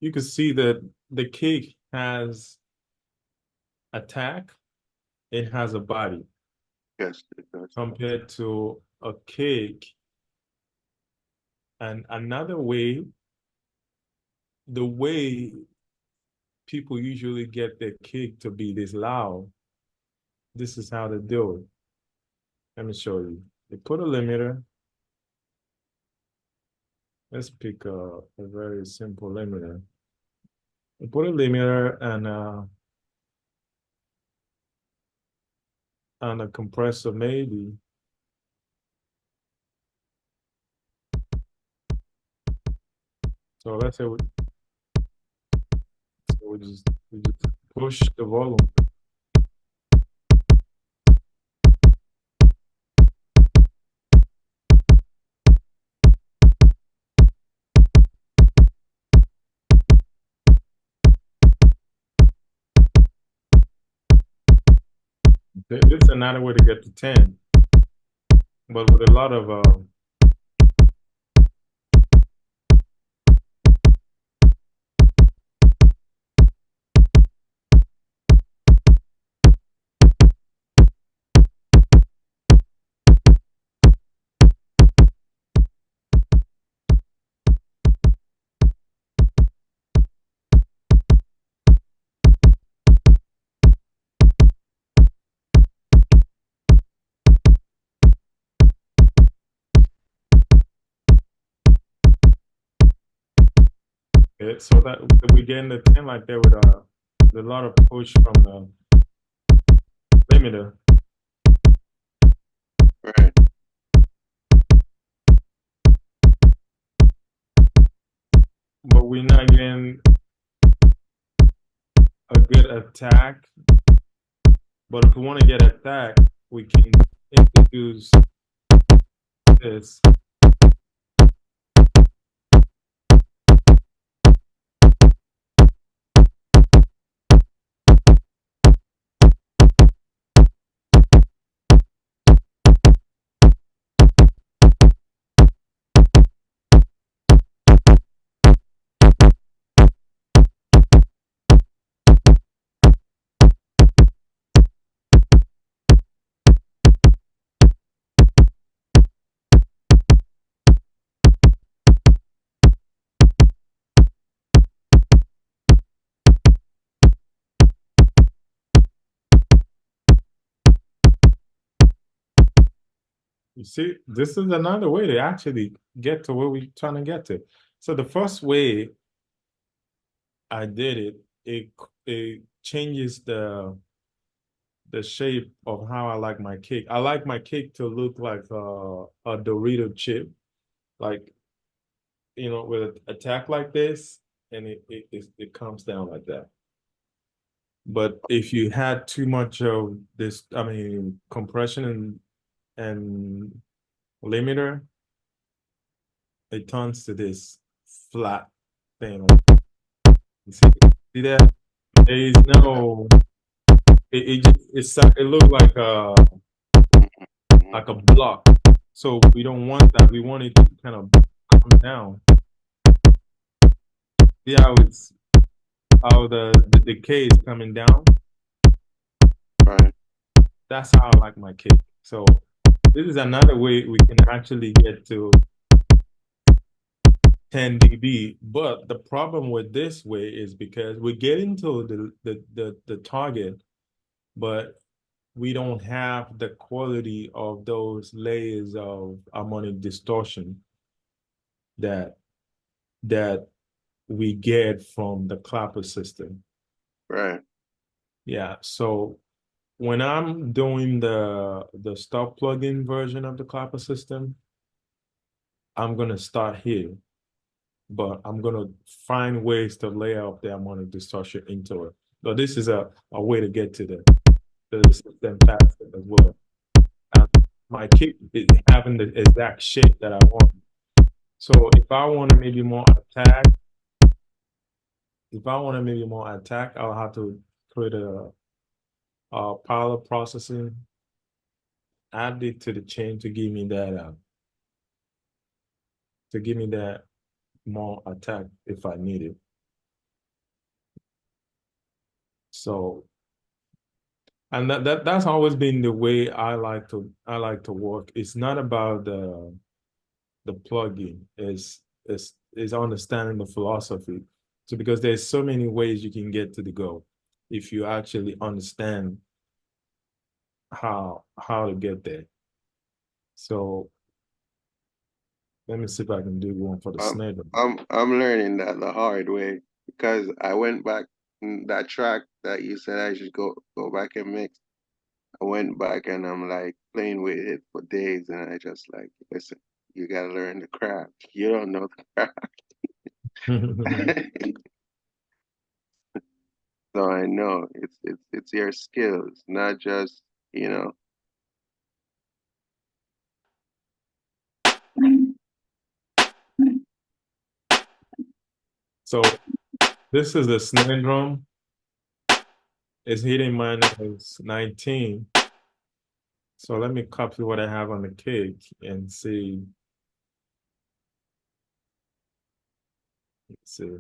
You can see that the kick has attack, it has a body Yes, it does. compared to a kick. And another way, the way people usually get their kick to be this loud, this is how they do it. Let me show you. They put a limiter. Let's pick a very simple limiter. They put a limiter and a compressor maybe. So let's say we just push the volume. This is another way to get to 10, but with a lot of it so that we get in the 10 like there with a lot of push from the limiter. Right, But we're not getting a good attack. But if we want to get attack, we can introduce this. You see, this is another way to actually get to where we're trying to get to. So the first way I did it, it changes the shape of how I like my cake. I like my cake to look like a Dorito chip, like with an attack like this, and it comes down like that. But if you had too much of this, I mean, compression and limiter, it turns to this flat thing. You see that? There is no. It looks mhm, like a block. So we don't want that. We want it to kind of come down. See how the decay is coming down. right, That's how I like my cake. So this is another way we can actually get to 10 dB. But the problem with this way is because we're getting to the target, but we don't have the quality of those layers of harmonic distortion that that we get from the clapper system. right, Yeah. So when I'm doing the stop plugin version of the clapper system, I'm gonna start here, but I'm gonna find ways to layer up the harmonic distortion into it. So this is a way to get to the system faster as well. And my kick is having the exact shape that I want. So if I want to maybe more attack, I'll have to create a parallel processing, add it to the chain to give me that more attack if I need it. So and that's always been the way I like to work. It's not about the plugin, is understanding the philosophy. So because there's so many ways you can get to the goal if you actually understand how to get there. So let me see if I can do one for the I'm snare drum. I'm learning that the hard way because I went back that track that you said I should go back and mix. I went back and I'm like playing with it for days and I just like, listen, you gotta learn the craft. You don't know the craft. So I know it's your skills, not just, you know. So this is the snare drum. It's hitting minus 19. So let me copy what I have on the cake and see. Let's see.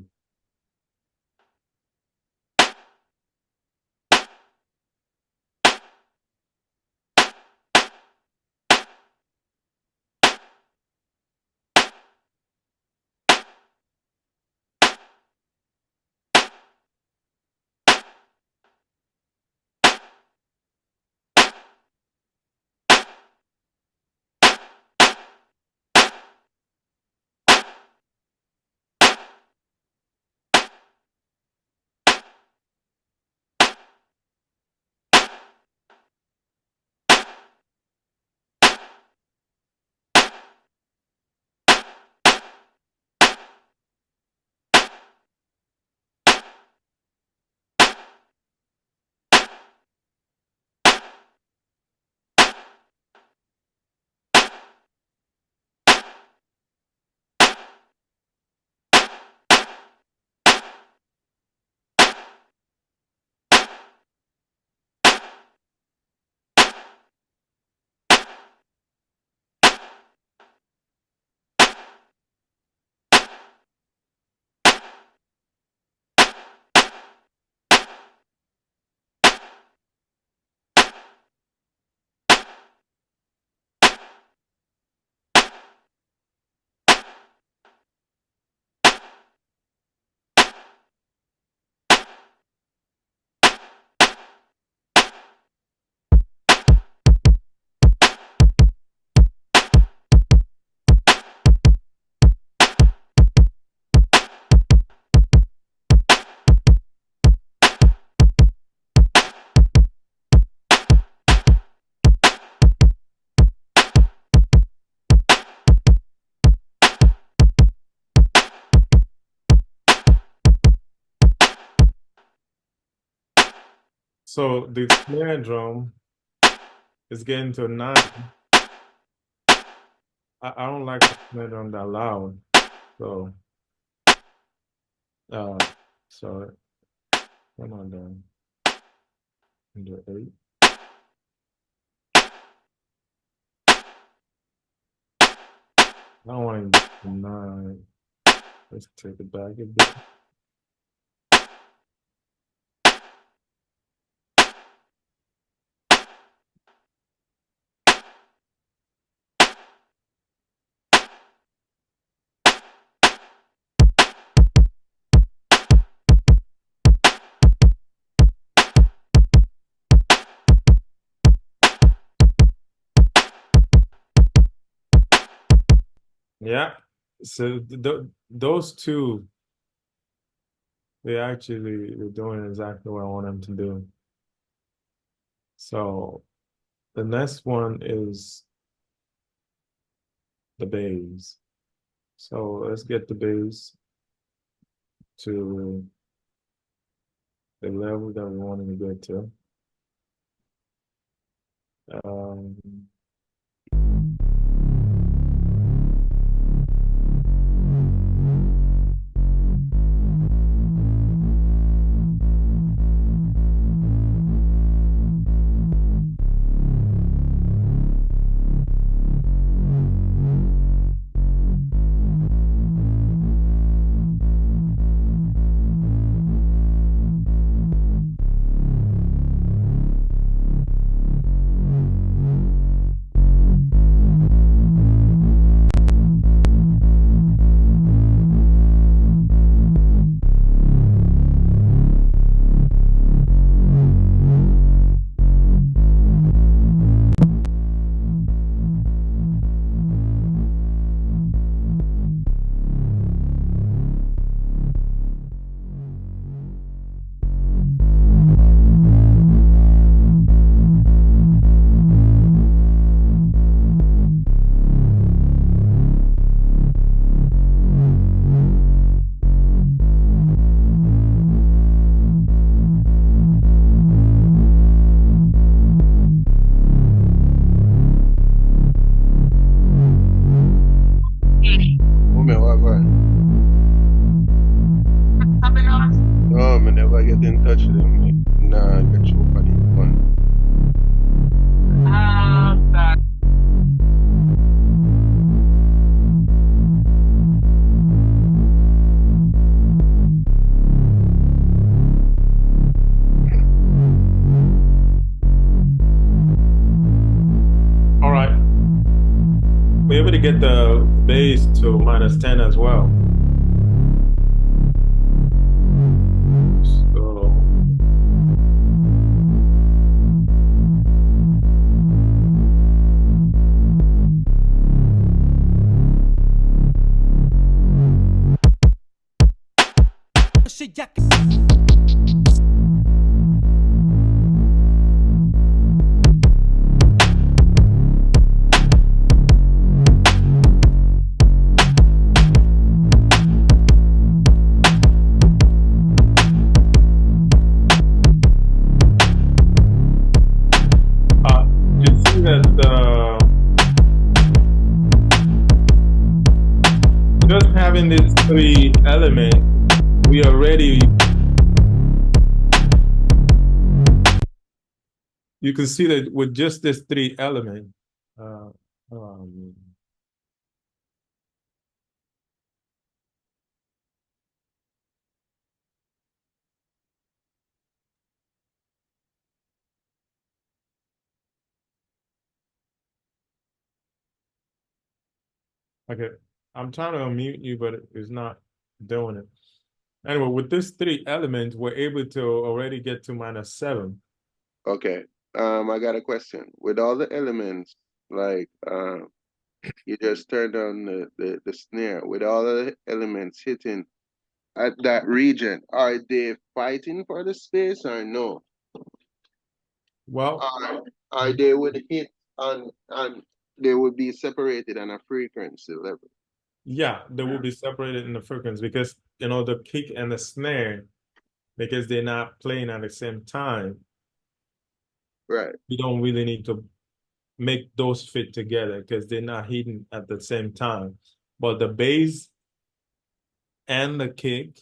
So the snare drum is getting to 9. I don't like the snare drum that loud. So uh so come on down under 8. I don't want to get to 9. Let's take it back a bit. Yeah. So those two, they're doing exactly what I want them to do. So the next one is the bass. So let's get the bass to the level that we want to get to. Um, Woman, what going? No, me never get in touch with them. Nah, get you up on the one. all right. We're able to get the bass to -10 as well. So you see that just having these 3 elements, we already, you can see that with just this 3 element, uh, um, okay, I'm trying to unmute you, but it's not doing it. Anyway, with this 3 elements, we're able to already get to -7. Okay. I got a question. With all the elements, like you just turned on the snare, with all the elements hitting at that region, are they fighting for the space or no? Well, Are they would hit on they would be separated on a frequency level? yeah, they will be separated in the frequency because the kick and the snare, because they're not playing at the same time, right. You don't really need to make those fit together because they're not hitting at the same time. But the bass and the kick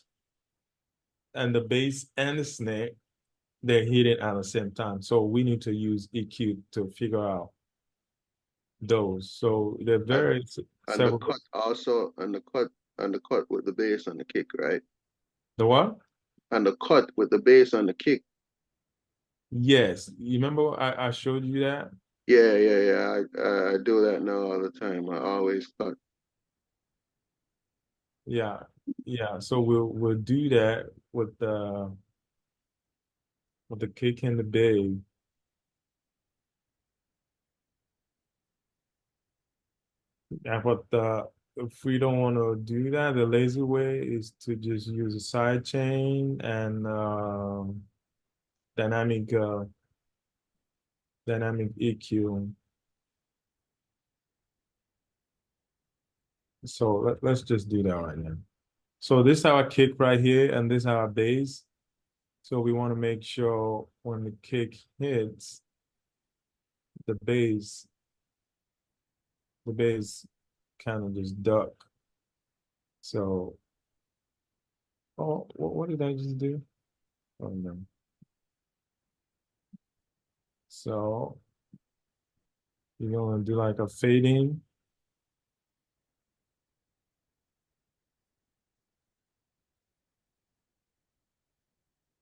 and the bass and the snare, they're hitting at the same time. So we need to use EQ to figure out those. So they're And, very and the several. cut also, and the cut with the bass and the kick, right? The what? And the cut with the bass and the kick. Yes. You remember I showed you that? Yeah, yeah, yeah. I do that now all the time. I always cut. Yeah. Yeah. So we'll do that with the kick and the bass. And what the if we don't want to do that, the lazy way is to just use a side chain and dynamic dynamic EQ. So let's just do that right now. So this is our kick right here, and this is our bass. So we want to make sure when the kick hits the bass kind of just duck. So, oh, what did I just do? Oh no. So you're gonna do like a fade in,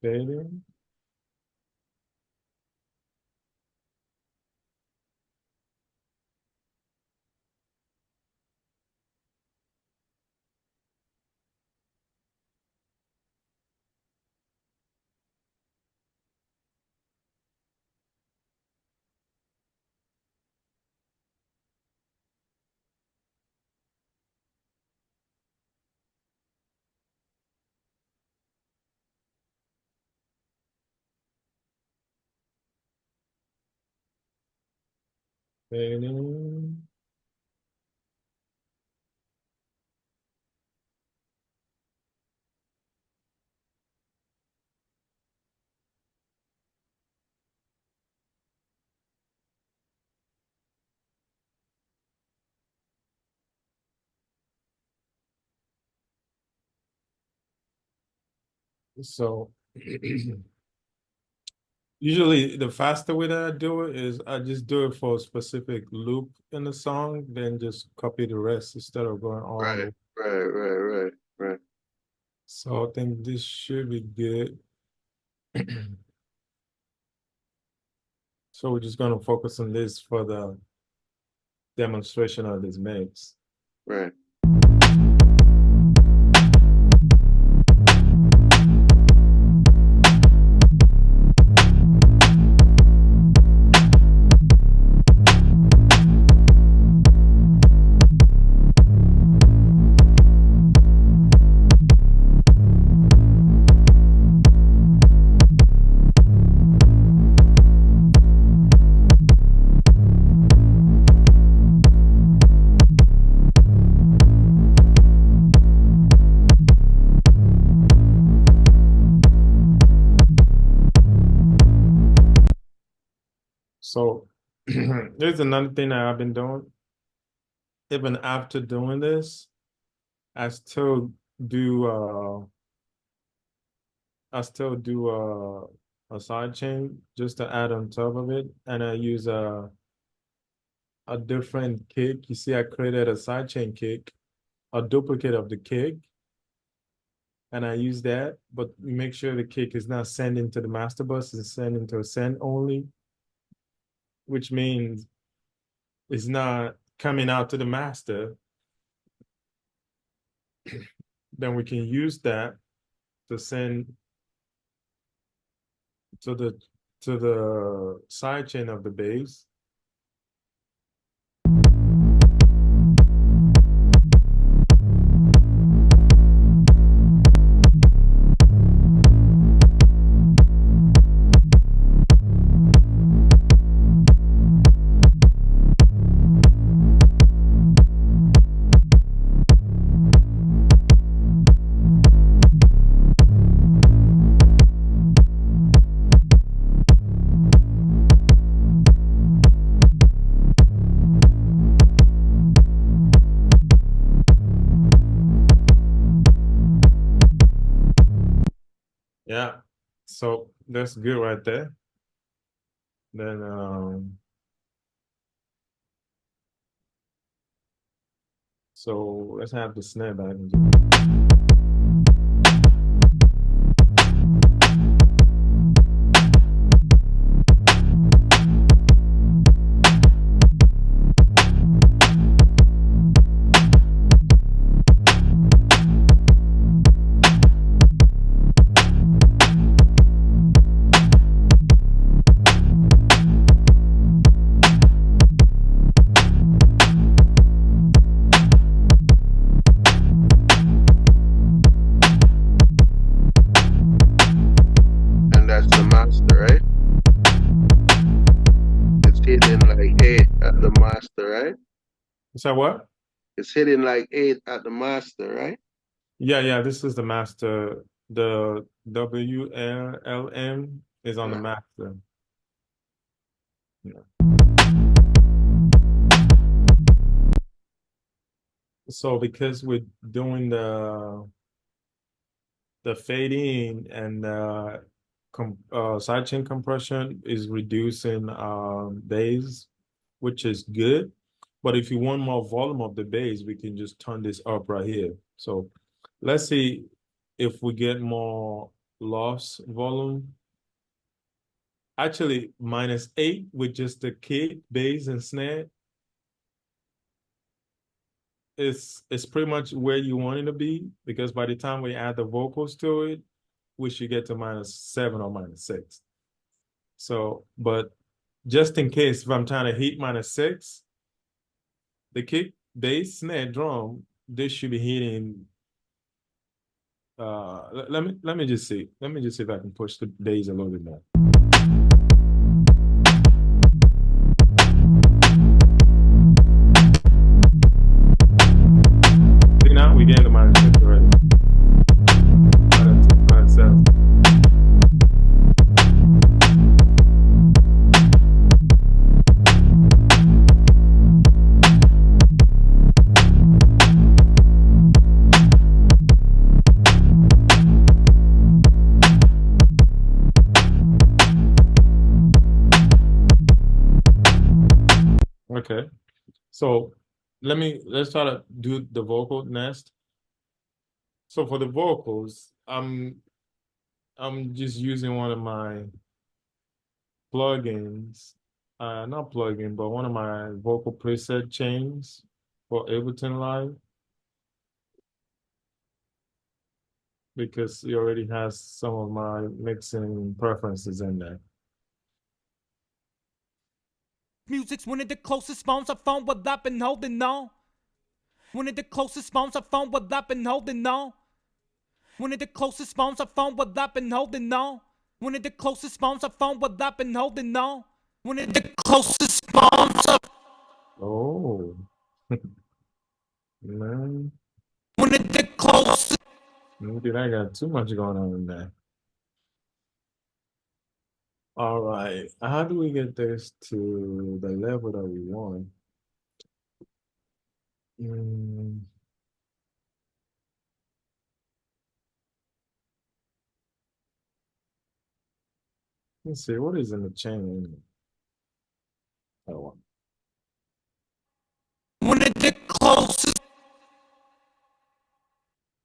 fade in. Fade in. So usually the faster way that I do it is I just do it for a specific loop in the song, then just copy the rest instead of going all Right, over. right. So I think this should be good. So we're just gonna focus on this for the demonstration of this mix. Right. So there's another thing that I've been doing. Even after doing this, I still do a side chain just to add on top of it, and I use a different kick. You see, I created a side chain kick, a duplicate of the kick, and I use that, but make sure the kick is not sending to the master bus, it's sending to a send only, which means it's not coming out to the master. Then we can use that to send to the side chain of the bass. Yeah. So that's good right there. Then so let's have the snare back and And that's the master, right? It's hitting like 8 at the master, right? so what? It's hitting like 8 at the master, right? Yeah, yeah, this is the master. The WLLM is on the Uh, master. Yeah. So because we're doing the fading and sidechain compression is reducing bass, which is good. But if you want more volume of the bass, we can just turn this up right here. So let's see if we get more loss volume. Actually, -8 with just the kick, bass, and snare is pretty much where you want it to be because by the time we add the vocals to it, we should get to -7 or -6. So, but just in case if I'm trying to hit -6, the kick, bass, snare, drum, this should be hitting. Let me just see. Let me just see if I can push the bass a little bit more. See now we getting to -6 already. -7. Okay. So let's try to do the vocal next. So for the vocals, I'm just using one of my plugins, not plugin, but one of my vocal preset chains for Ableton Live because it already has some of my mixing preferences in there. Music's one of the closest phones I found what I've been holding on. One of the closest phones I found what I've been holding on. One of the closest phones I found what I've been holding on. One of the closest phones I found what I've been holding on. One of the closest phones I Oh, man, one of the closest. maybe I got too much going on in there. All right, how do we get this to the level that we want? Mm, let's see, what is in the chain? Oh, One of the closest.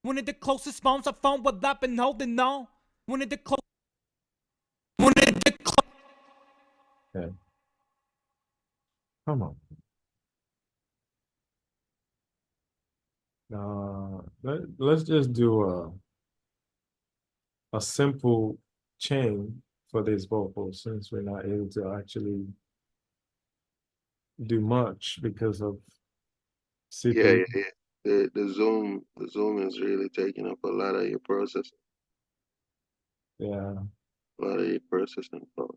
One of the closest phones I found what I've been holding on. One of the close. One of the okay, come on. Let's just do a simple chain for these vocals since we're not able to actually do much because of yeah, CPU. yeah, yeah. The zoom is really taking up a lot of your processing, Yeah. a lot of your processing power.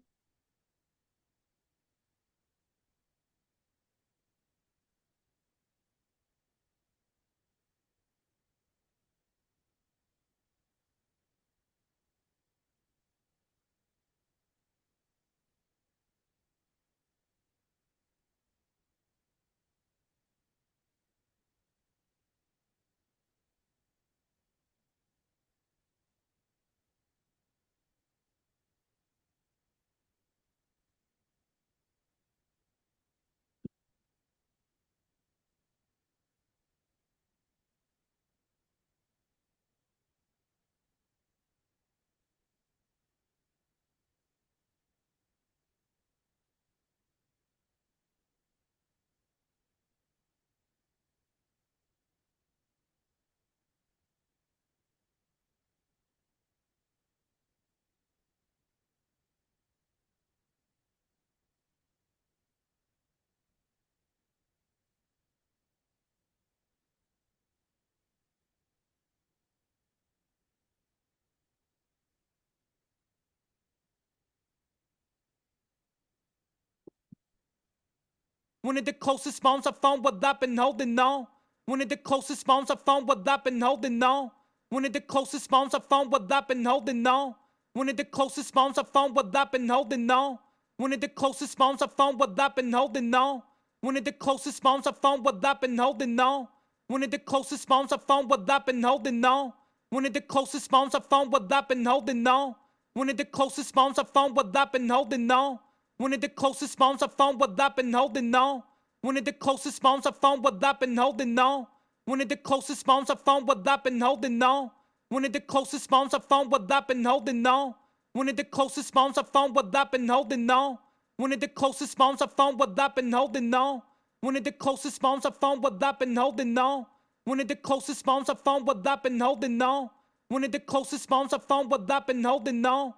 One of the closest phones I found what I've been holding on. One of the closest phones I found what I've been holding on. One of the closest phones I found what I've been holding on. One of the closest phones I found what I've been holding on. One of the closest phones I found what I've been holding on. One of the closest phones I found what I've been holding on. One of the closest phones I found what I've been holding on. One of the closest phones I found what I've been holding on. One of the closest phones I found what I've been holding on. One of the closest phones I found what I've been holding on. One of the closest phones I found what I've been holding on. One of the closest phones I found what I've been holding on. One of the closest phones I found what I've been holding on. One of the closest phones I found what I've been holding on. One of the closest phones I found what I've been holding on. One of the closest phones I found what I've been holding on. One of the closest phones I found what I've been holding on. One of the closest phones I found what I've been holding on.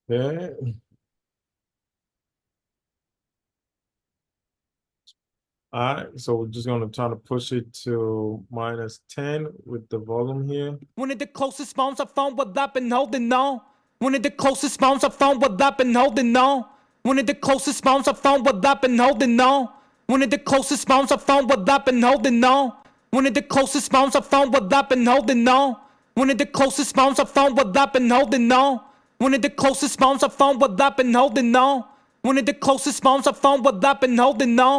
Yeah. All right, so we're just gonna try to push it to -10 with the volume here. One of the closest phones I found what I've been holding on. One of the closest phones I found what I've been holding on. One of the closest phones I found what I've been holding on. One of the closest phones I found what I've been holding on. One of the closest phones I found what I've been holding on. One of the closest phones I found what I've been holding on. One of the closest phones I found what I've been holding on. One of the closest phones I found what I've been holding on.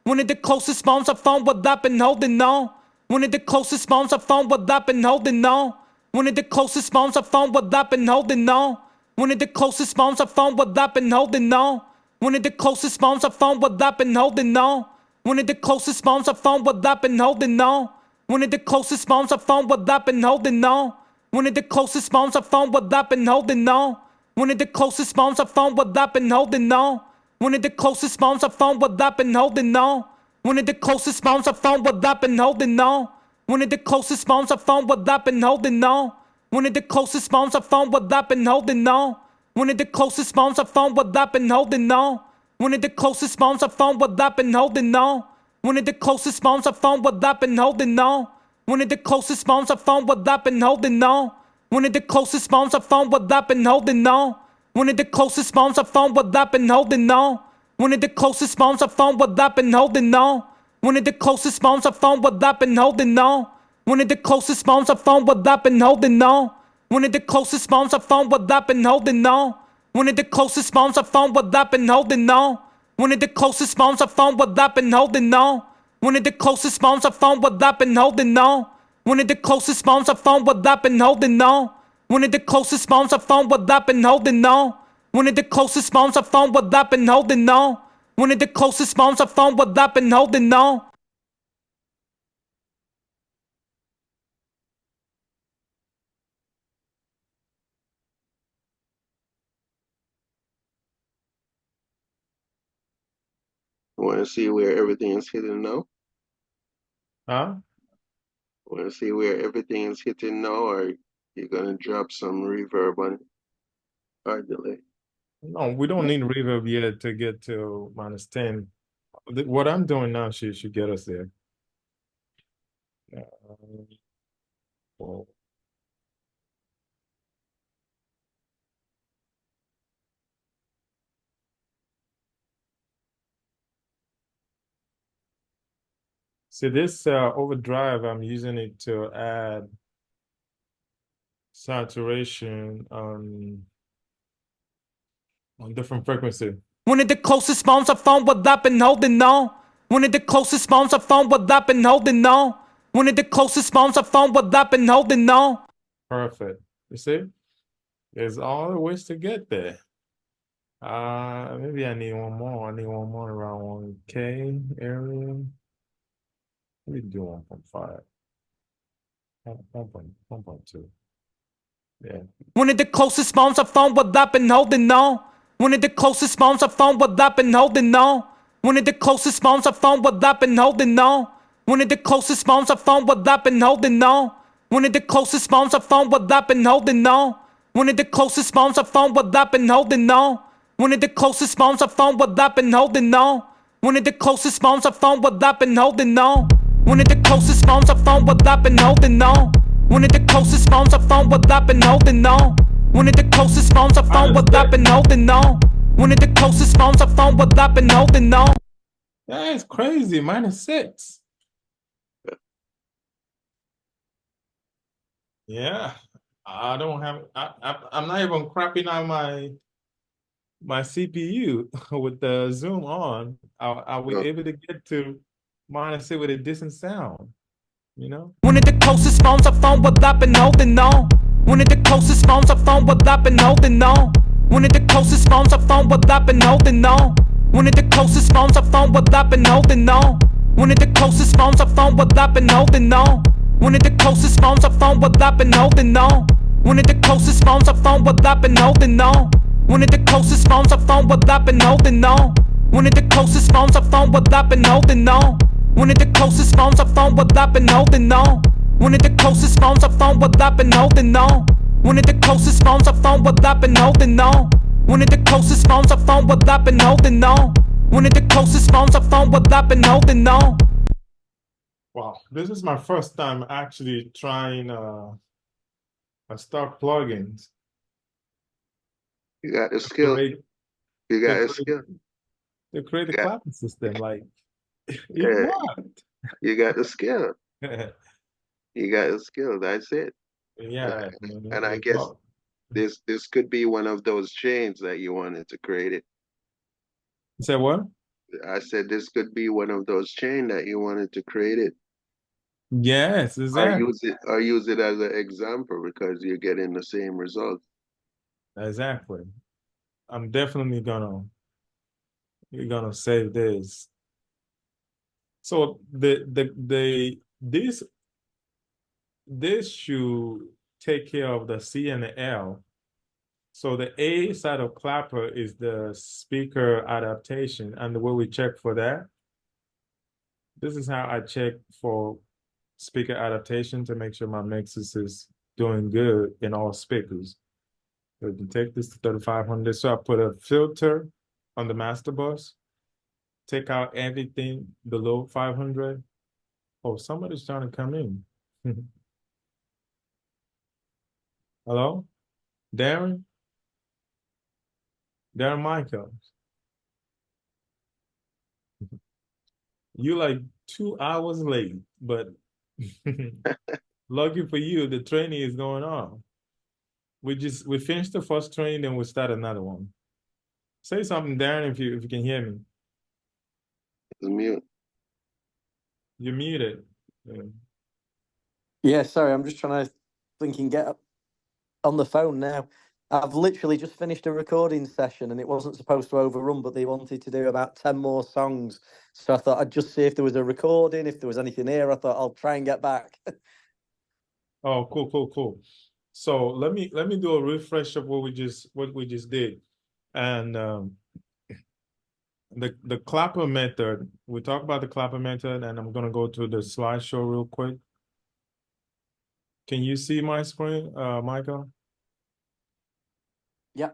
One of the closest phones I found what I've been holding on. One of the closest phones I found what I've been holding on. One of the closest phones I found what I've been holding on. One of the closest phones I found what I've been holding on. One of the closest phones I found what I've been holding on. One of the closest phones I found what I've been holding on. One of the closest phones I found what I've been holding on. One of the closest phones I found what I've been holding on. One of the closest phones I found what I've been holding on. One of the closest phones I found what I've been holding on. One of the closest phones I found what I've been holding on. One of the closest phones I found what I've been holding on. One of the closest phones I found what I've been holding on. One of the closest phones I found what I've been holding on. One of the closest phones I found what I've been holding on. One of the closest phones I found what I've been holding on. One of the closest phones I found what I've been holding on. One of the closest phones I found what I've been holding on. One of the closest phones I found what I've been holding on. One of the closest phones I found what I've been holding on. One of the closest phones I found what I've been holding on. One of the closest phones I found what I've been holding on. One of the closest phones I found what I've been holding on. One of the closest phones I found what I've been holding on. One of the closest phones I found what I've been holding on. One of the closest phones I found what I've been holding on. One of the closest phones I found what I've been holding on. One of the closest phones I found what I've been holding on. One of the closest phones I found what I've been holding on. One of the closest phones I found what I've been holding on. Want to see where everything is hitting now? Huh? Want to see where everything is hitting now, or you're gonna drop some reverb on it or delay? No, we don't need reverb yet to get to -10. What I'm doing now should get us there. Well, see this overdrive, I'm using it to add saturation on different frequency. One of the closest phones I found what I've been holding on. One of the closest phones I found what I've been holding on. One of the closest phones I found what I've been holding on. Perfect. You see? There's all the ways to get there. Maybe I need one more. I need one more around 1K area. Let me do 1.5. 1.2. Yeah. One of the closest phones I found what I've been holding on. One of the closest phones I found what I've been holding on. One of the closest phones I found what I've been holding on. One of the closest phones I found what I've been holding on. One of the closest phones I found what I've been holding on. One of the closest phones I found what I've been holding on. One of the closest phones I found what I've been holding on. One of the closest phones I found what I've been holding on. One of the closest phones I found what I've been holding on. One of the closest phones I found what I've been holding on. One of the closest phones I found what I've been holding on. One of the closest phones I phone what I've been holding on. That's crazy. -6. Yeah. I don't have I'm not even crapping on my CPU with the zoom on. Are we No, able to get to -6 with a decent sound? You know? One of the closest phones I phone what I've been holding on. One of the closest phones I phone what I've been holding on. One of the closest phones I phone what I've been holding on. One of the closest phones I phone what I've been holding on. One of the closest phones I phone what I've been holding on. One of the closest phones I phone what I've been holding on. One of the closest phones I phone what I've been holding on. One of the closest phones I phone what I've been holding on. One of the closest phones I phone what I've been holding on. One of the closest phones I phone what I've been holding on. One of the closest phones I phone what I've been holding on. One of the closest phones I phone what I've been holding on. One of the closest phones I phone what I've been holding on. One of the closest phones I phone what I've been holding on. Wow, this is my first time actually trying stock plugins you got the to skill. create You to got the create skill. to create a Yeah, clapping system. Like it yeah, worked. you got the skill. You got the skill. That's it. Uh, Yeah, and I it guess worked. this could be one of those chains that you wanted to create it. You said what? I said this could be one of those chain that you wanted to create it. Yes, exactly. Or use it as an example because you're getting the same result. Exactly. I'm definitely gonna save this. So this should take care of the C and the L. So the A side of Clapper is the speaker adaptation, and the way we check for that, this is how I check for speaker adaptation to make sure my mixes is doing good in all speakers. So you can take this to 3500. So I put a filter on the master bus, take out everything below 500. Oh, somebody's trying to come in. Hello? Darren? Darren Michael. You like 2 hours late, but lucky for you, the training is going on. We finished the first training, then we start another one. Say something, Darren, if you can hear me. It's mute. You're muted. Yeah. Yeah, sorry, I'm just trying to thinking get up on the phone now. I've literally just finished a recording session and it wasn't supposed to overrun, but they wanted to do about 10 more songs. So I thought I'd just see if there was a recording, if there was anything here. I thought I'll try and get back. Oh, cool. So let me do a refresh of what we just did. And the clapper method, we talked about the clapper method, and I'm gonna go to the slideshow real quick. Can you see my screen, Michael? Yeah.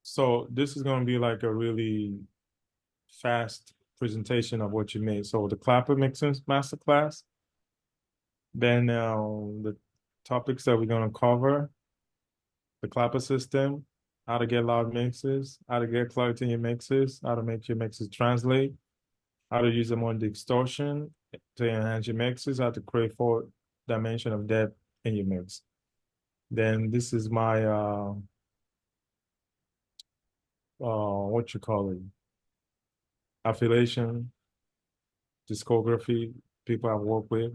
So this is gonna be like a really fast presentation of what you made. So the clapper mixing masterclass. Then the topics that we're gonna cover: the clapper system, how to get loud mixes, how to get clarity in your mixes, how to make your mixes translate, how to use them on distortion to enhance your mixes, how to create 4 dimension of depth in your mix. Then this is my what you call it, affiliation, discography, people I've worked with,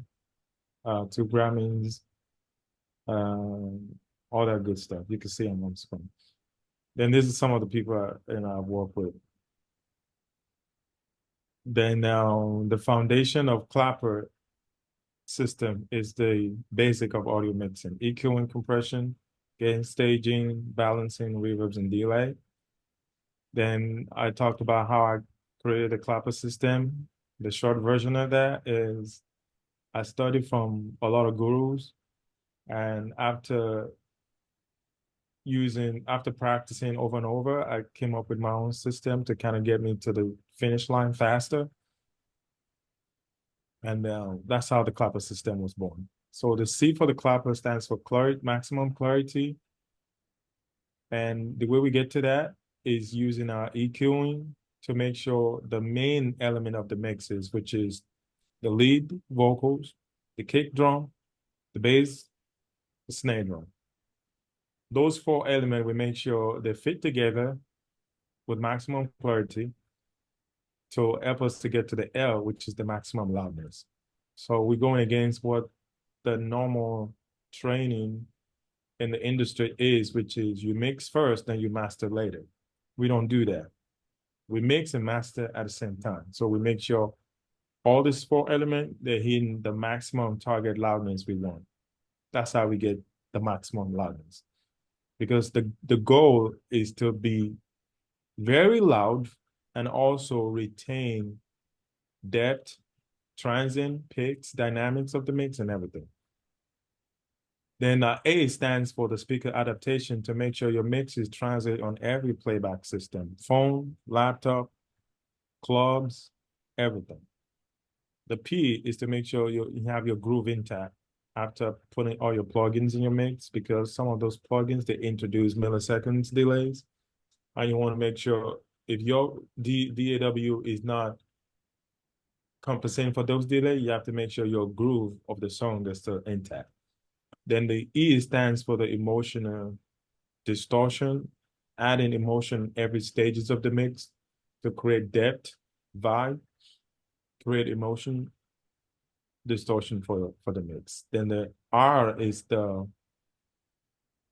2 Grammys, all that good stuff. You can see them on screen. Then this is some of the people I've worked with. Then the foundation of Clapper system is the basic of audio mixing: EQ and compression, gain staging, balancing, reverbs, and delay. Then I talked about how I created a Clapper system. The short version of that is I studied from a lot of gurus, and after practicing over and over, I came up with my own system to kind of get me to the finish line faster. And that's how the Clapper system was born. So the C for the Clapper stands for clarity, maximum clarity. And the way we get to that is using our EQing to make sure the main element of the mix is, which is the lead vocals, the kick drum, the bass, the snare drum. Those four elements, we make sure they fit together with maximum clarity to help us to get to the L, which is the maximum loudness. So we're going against what the normal training in the industry is, which is you mix first, then you master later. We don't do that. We mix and master at the same time. So we make sure all these four elements, they're hitting the maximum target loudness we want. That's how we get the maximum loudness. Because the goal is to be very loud and also retain depth, transient, peaks, dynamics of the mix and everything. Then A stands for the speaker adaptation to make sure your mix is transient on every playback system, phone, laptop, clubs, everything. The P is to make sure you have your groove intact after putting all your plugins in your mix, because some of those plugins, they introduce milliseconds delays. And you want to make sure if your DAW is not compensating for those delays, you have to make sure your groove of the song is still intact. Then the E stands for the emotional distortion, adding emotion every stages of the mix to create depth, vibe, create emotion, distortion for the mix. Then the R is the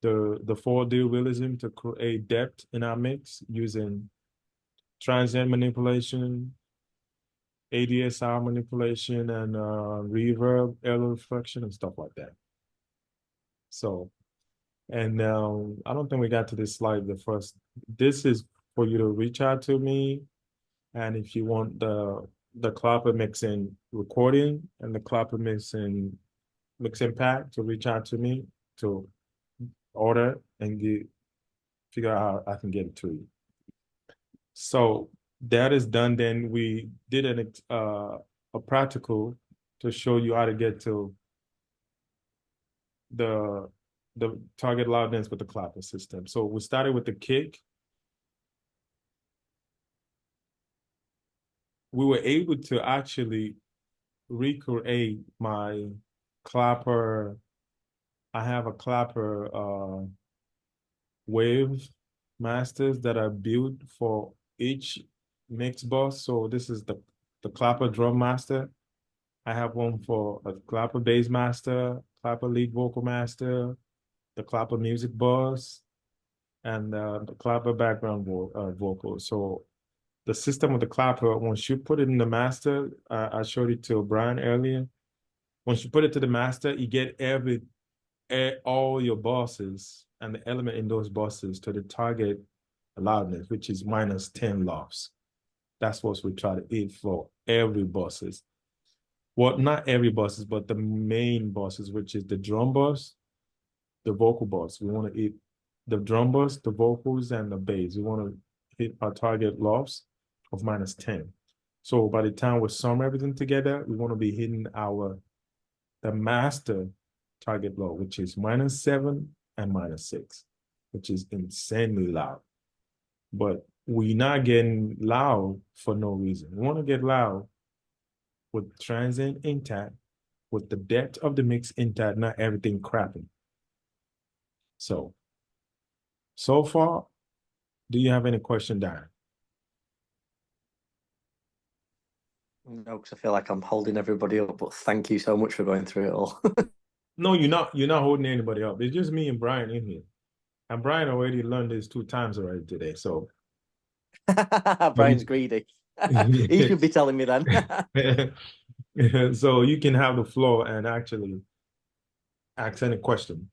4D realism to create depth in our mix using transient manipulation, ADSR manipulation, and reverb, early reflection, and stuff like that. So, and I don't think we got to this slide the first. This is for you to reach out to me, and if you want the Clapper mixing recording and the Clapper mixing pack, to reach out to me to order and figure out how I can get it to you. So that is done. Then we did a practical to show you how to get to the target loudness with the Clapper system. So we started with the kick. We were able to actually recreate my Clapper. I have a Clapper wave masters that are built for each mix bus. So this is the Clapper drum master. I have one for a Clapper bass master, Clapper lead vocal master, the Clapper music bus, and the Clapper background vocal. So the system of the Clapper, once you put it in the master, I showed it to Brian earlier. Once you put it to the master, you get all your buses and the element in those buses to the target loudness, which is minus 10 lofts. That's what we try to hit for every buses. Well, not every buses, but the main buses, which is the drum bus, the vocal bus. We want to hit the drum bus, the vocals, and the bass. We want to hit our target lofts of minus 10. So by the time we sum everything together, we want to be hitting the master target low, which is minus 7 and minus 6, which is insanely loud. But we're not getting loud for no reason. We want to get loud with transient intact, with the depth of the mix intact, not everything crapping. So far, do you have any question, Darren? No, because I feel like I'm holding everybody up, but thank you so much for going through it all. No, you're not holding anybody up. It's just me and Brian in here. And Brian already learned this 2 times already today. So Brian's greedy. He should be telling me then. So you can have the floor and actually ask any question.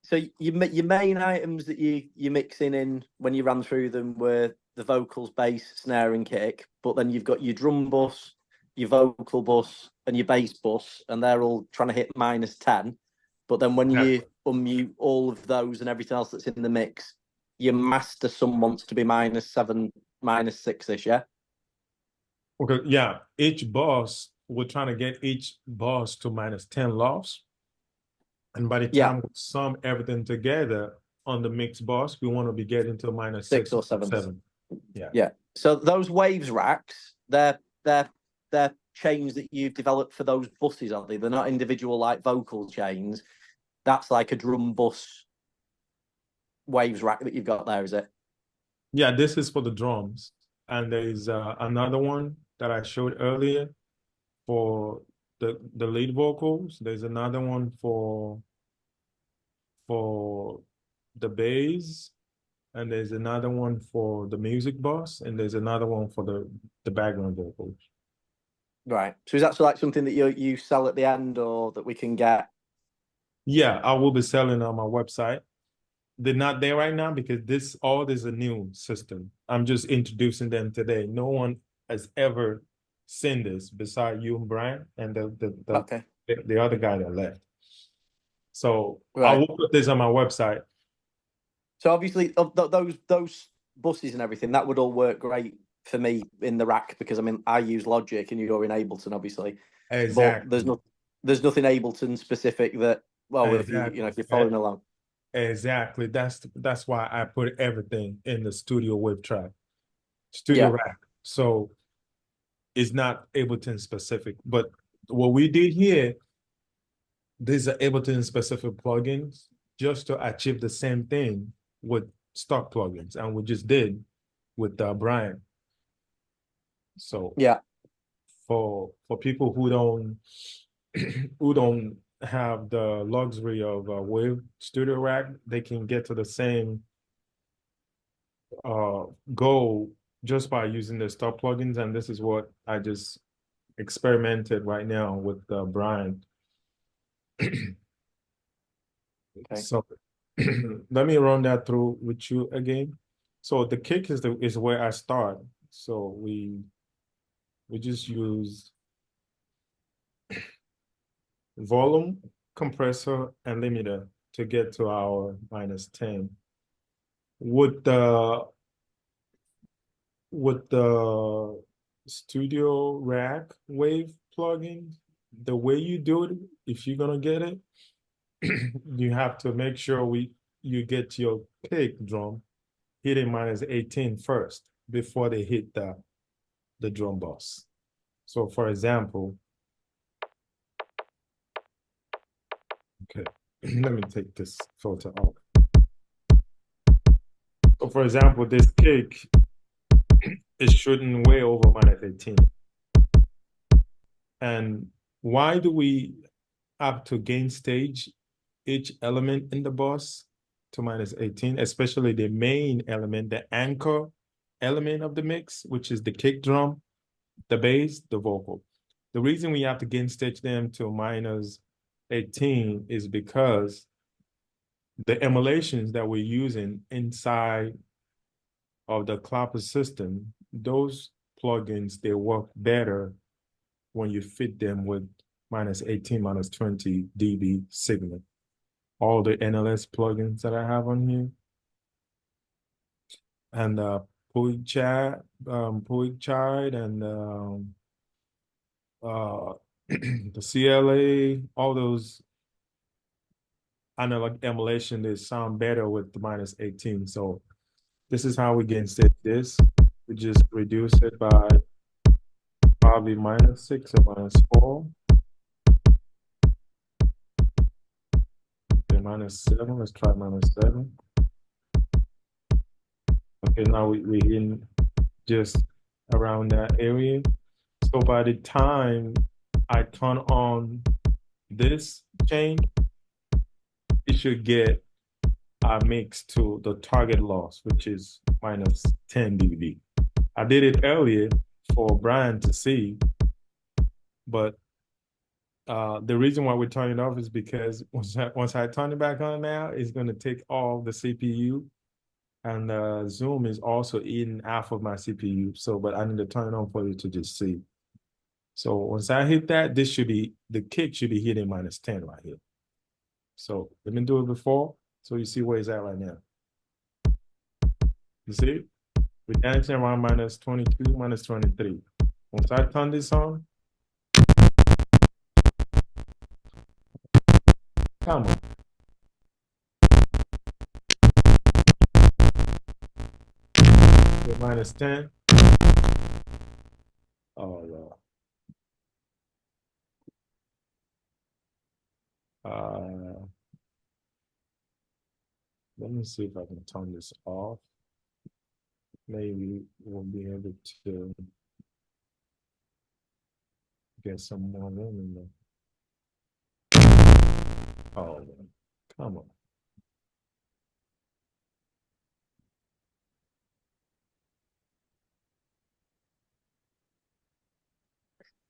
So your main items that you're mixing in when you ran through them were the vocals, bass, snare, and kick. But then you've got your drum bus, your vocal bus, and your bass bus, and they're all trying to hit minus 10. But then when you unmute all of those and everything else that's in the mix, your master sum wants to be minus 7, minus 6-ish, yeah? Okay, yeah. Each bus, we're trying to get each bus to minus 10 lofts. And by the time we sum everything together, on the mix bus, we want to be getting to minus 6 6 or or 7. 7. Yeah. Yeah. So those waves racks, they're chains that you've developed for those buses, aren't they? They're not individual like vocal chains. That's like a drum bus waves rack that you've got there, is it? Yeah, this is for the drums. And there's another one that I showed earlier for the lead vocals. There's another one for the bass, and there's another one for the music bus, and there's another one for the background vocals. Right. So is that like something that you sell at the end, or that we can get? Yeah, I will be selling on my website. They're not there right now because this is a new system. I'm just introducing them today. No one has ever seen this besides you and Brian and Okay. the other guy that left. So I Right. will put this on my website. So obviously, those buses and everything, that would all work great for me in the rack, because I mean I use Logic and you're in Ableton, obviously. Exactly. But there's nothing Ableton specific that, well, Exactly. if you're following along. Exactly. That's why I put everything in the studio wave track, studio rack. So it's not Ableton specific. But what we did here, these are Ableton specific plugins just to achieve the same thing with stock plugins, and we just did with Brian. So yeah, for people who don't who don't have the luxury of a Wave Studio Rack, they can get to the same goal just by using the stock plugins, and this is what I just experimented right now with Brian. okay. So let me run that through with you again. So the kick is where I start. So we just use volume, compressor, and limiter to get to our -10. With the Studio Rack Wave plugin, the way you do it, if you're gonna get it, you have to make sure you get your kick drum hitting -18 first before they hit the drum bus. So for example, okay, let me take this filter off. So for example, this kick is shooting way over -18. And why do we have to gain stage each element in the bus to -18, especially the main element, the anchor element of the mix, which is the kick drum, the bass, the vocal. The reason we have to gain stage them to -18 is because the emulations that we're using inside of the Clapper system, those plugins, they work better when you fit them with -18, -20 dB signal. All the NLS plugins that I have on here, and Puig Chart, and the CLA, all those analog emulation, they sound better with the -18. So this is how we can set this. We just reduce it by probably -6 or -4. Okay, -7. Let's try -7. Okay, now we're in just around that area. So by the time I turn on this chain, it should get a mix to the target loss, which is -10 dB. I did it earlier for Brian to see, but the reason why we're turning it off is because once I turn it back on now, it's going to take all the CPU, and Zoom is also eating half of my CPU. So, but I need to turn it on for you to just see. So once I hit that, the kick should be hitting -10 right here. So let me do it before, so you see where it's at right now. You see, we're dancing around -22, -23. Once I turn this on, come on. The -10. Oh, Lord. Let me see if I can turn this off. Maybe we'll be able to get some more room in there. Oh, man. Come on.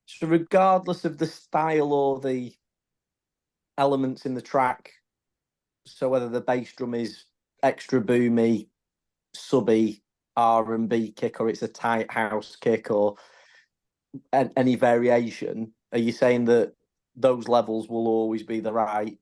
So regardless of the style or the elements in the track, so whether the bass drum is extra boomy, subby, R&B kick, or it's a tight house kick, or any variation, are you saying that those levels will always be the right?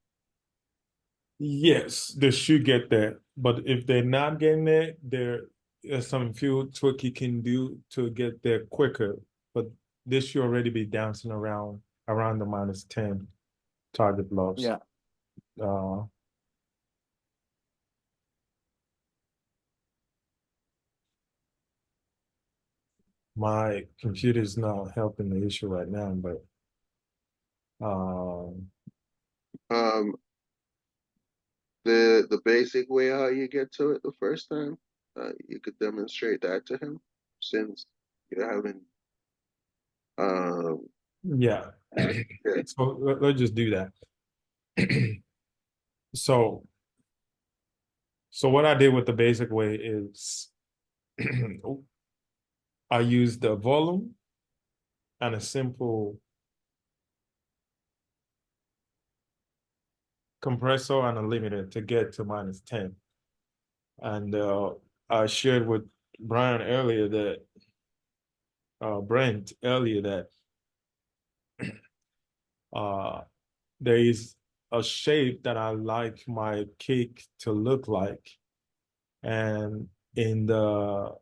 Yes, they should get there. But if they're not getting there, there's some few tweak you can do to get there quicker. But this should already be dancing around the -10 target lobes. Yeah. My computer is not helping the issue right now, but Um, the basic way how you get to it the first time, you could demonstrate that to him, since you haven't. yeah. Yeah. So let's just do that. So what I did with the basic way is I used the volume and a simple compressor and a limiter to get to -10. And I shared with Brian earlier that Brent earlier that there is a shape that I like my cake to look like. And in the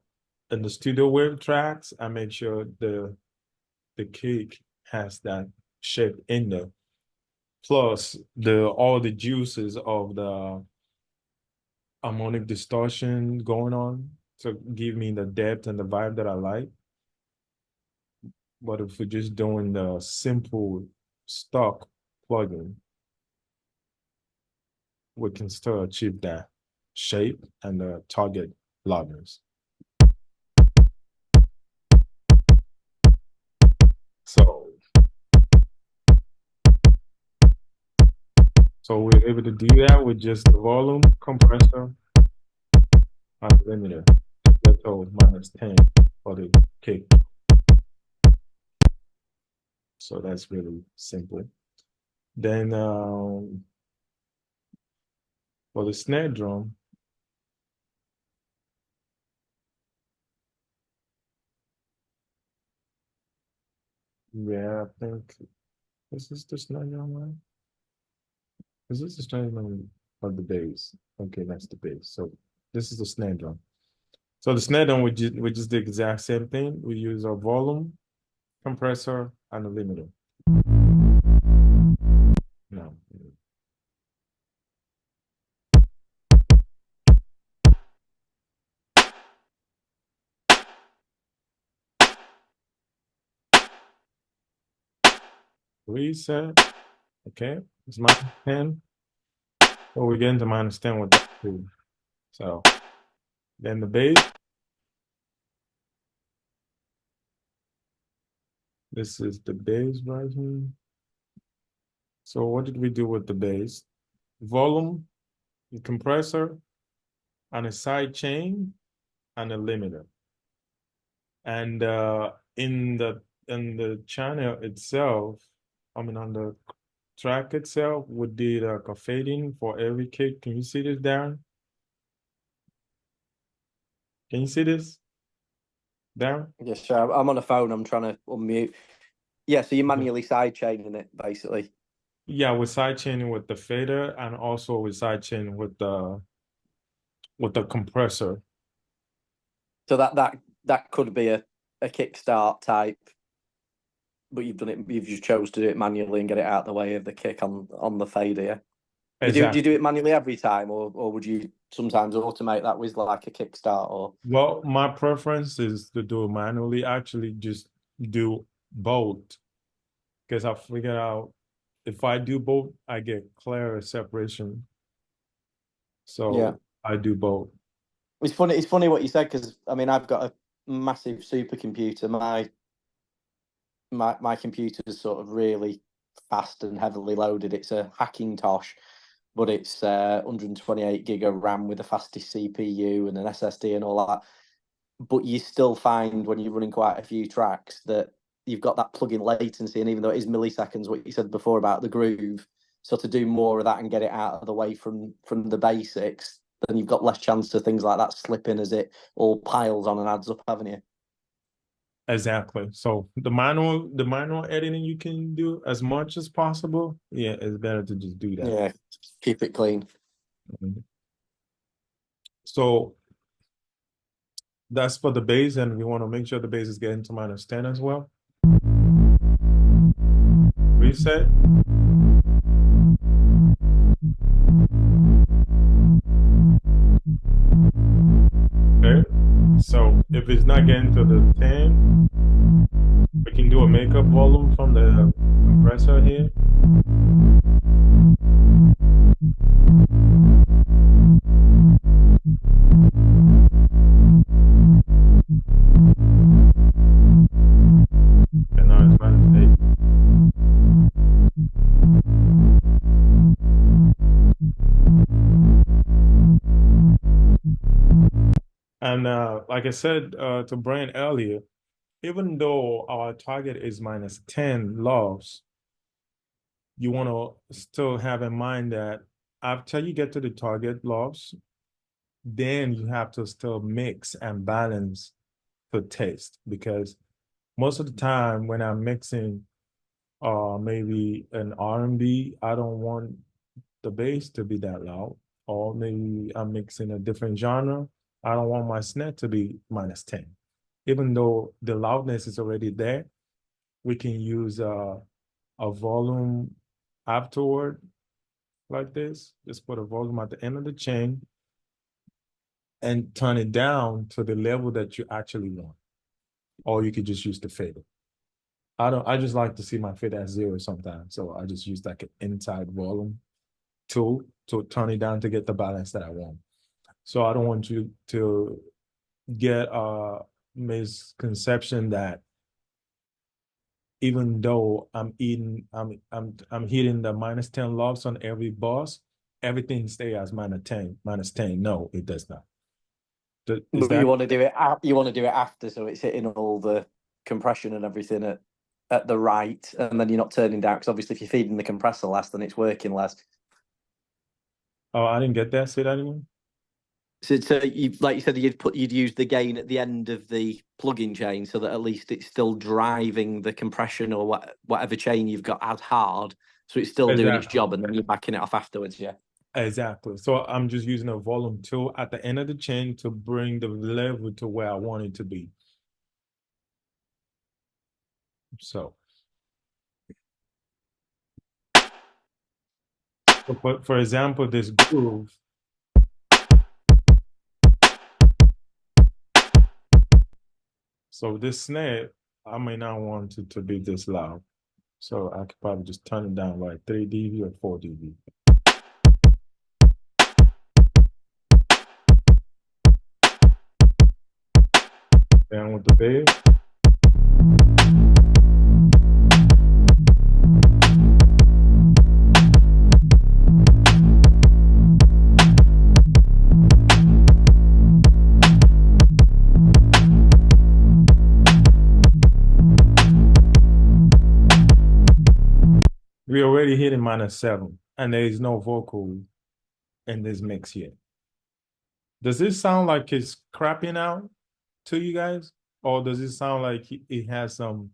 studio wave tracks, I make sure the cake has that shape in there. Plus all the juices of the harmonic distortion going on to give me the depth and the vibe that I like. But if we're just doing the simple stock plugin, we can still achieve that shape and the target loudness. So we're able to do that with just the volume compressor and limiter. That's all -10 for the kick. So that's really simple. Then for the snare drum, yeah, I think this is the snare drum, right? Is this the snare drum of the bass? Okay, that's the bass. So this is the snare drum. So the snare drum, we just did the exact same thing. We use our volume, compressor, and a limiter. No. Reset. Okay, it's -10. So we're getting to -10 with that too. So then the bass. This is the bass right here. So what did we do with the bass? Volume, the compressor, and a side chain, and a limiter. And in the channel itself, I mean on the track itself, we did a fading for every kick. Can you see this, Darren? Can you see this, Darren? Yes, sir. I'm on a phone. I'm trying to unmute. Yeah, so you're manually side chaining it, basically. Yeah, we're side chaining with the fader, and also we're side chaining with the compressor. So that could be a kickstart type, but you've just chose to do it manually and get it out of the way of the kick on the fader. Yeah. Exactly. Do you do it manually every time, or would you sometimes automate that with like a kickstart or? Well, my preference is to do it manually. Actually, just do both because I figured out if I do both, I get clearer separation. So Yeah. I do both. It's funny. It's funny what you said because I mean I've got a massive supercomputer. My computer is sort of really fast and heavily loaded. It's a Hackintosh, but it's 128 gig of RAM with the fastest CPU and an SSD and all that. But you still find when you're running quite a few tracks that you've got that plug-in latency, and even though it is milliseconds, what you said before about the groove, so to do more of that and get it out of the way from the basics, then you've got less chance of things like that slipping as it all piles on and adds up, haven't you? Exactly. So the manual editing you can do as much as possible. Yeah, it's better to just do that. Yeah, keep it clean. Mhm. So that's for the bass, and we want to make sure the bass is getting to -10 as well. Reset. Okay. So if it's not getting to the 10, we can do a makeup volume from the compressor here. And now it's -8. And like I said to Brian earlier, even though our target is -10 loves, you want to still have in mind that after you get to the target loves, then you have to still mix and balance for taste, because most of the time when I'm mixing maybe an R&B, I don't want the bass to be that loud. Or maybe I'm mixing a different genre, I don't want my snare to be -10. Even though the loudness is already there, we can use a volume afterward like this. Just put a volume at the end of the chain and turn it down to the level that you actually want. Or you could just use the fader. I just like to see my fader at 0 sometimes. So I just use like an inside volume tool to turn it down to get the balance that I want. So I don't want you to get a misconception that even though I'm hitting the -10 lofts on every bus, everything stay as -10. No, it does not. Is But you that want to do it. You want to do it after, so it's hitting all the compression and everything at the right, and then you're not turning down because obviously if you're feeding the compressor less, then it's working less. Oh, I didn't get that. Say that again. So you, like you said, you'd use the gain at the end of the plug-in chain so that at least it's still driving the compression or whatever chain you've got as hard, so it's still doing its Exactly. job, and then you're backing it off afterwards. Yeah. Exactly. So I'm just using a volume tool at the end of the chain to bring the level to where I want it to be. So, for example, this groove. So this snare, I may not want it to be this loud. So I could probably just turn it down like 3 dB or 4 dB. Down with the bass. We already hitting -7, and there is no vocal in this mix yet. Does this sound like it's crapping out to you guys? Or does it sound like it has some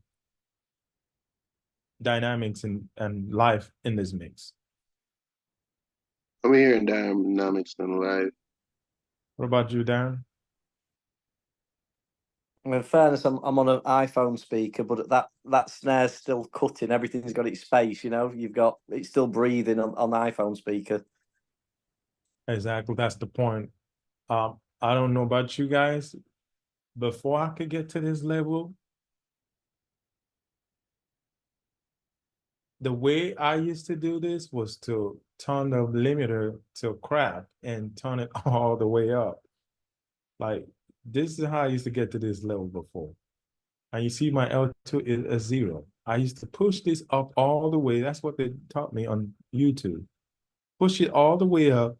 dynamics and life in this mix? I'm hearing dynamics and live. What about you, Darren? In fairness, I'm on an iPhone speaker, but that snare's still cutting. Everything's got its space, you know. It's still breathing on the iPhone speaker. Exactly. That's the point. I don't know about you guys. Before I could get to this level, the way I used to do this was to turn the limiter to crap and turn it all the way up. Like, this is how I used to get to this level before. And you see my L2 is a 0. I used to push this up all the way. That's what they taught me on YouTube. Push it all the way up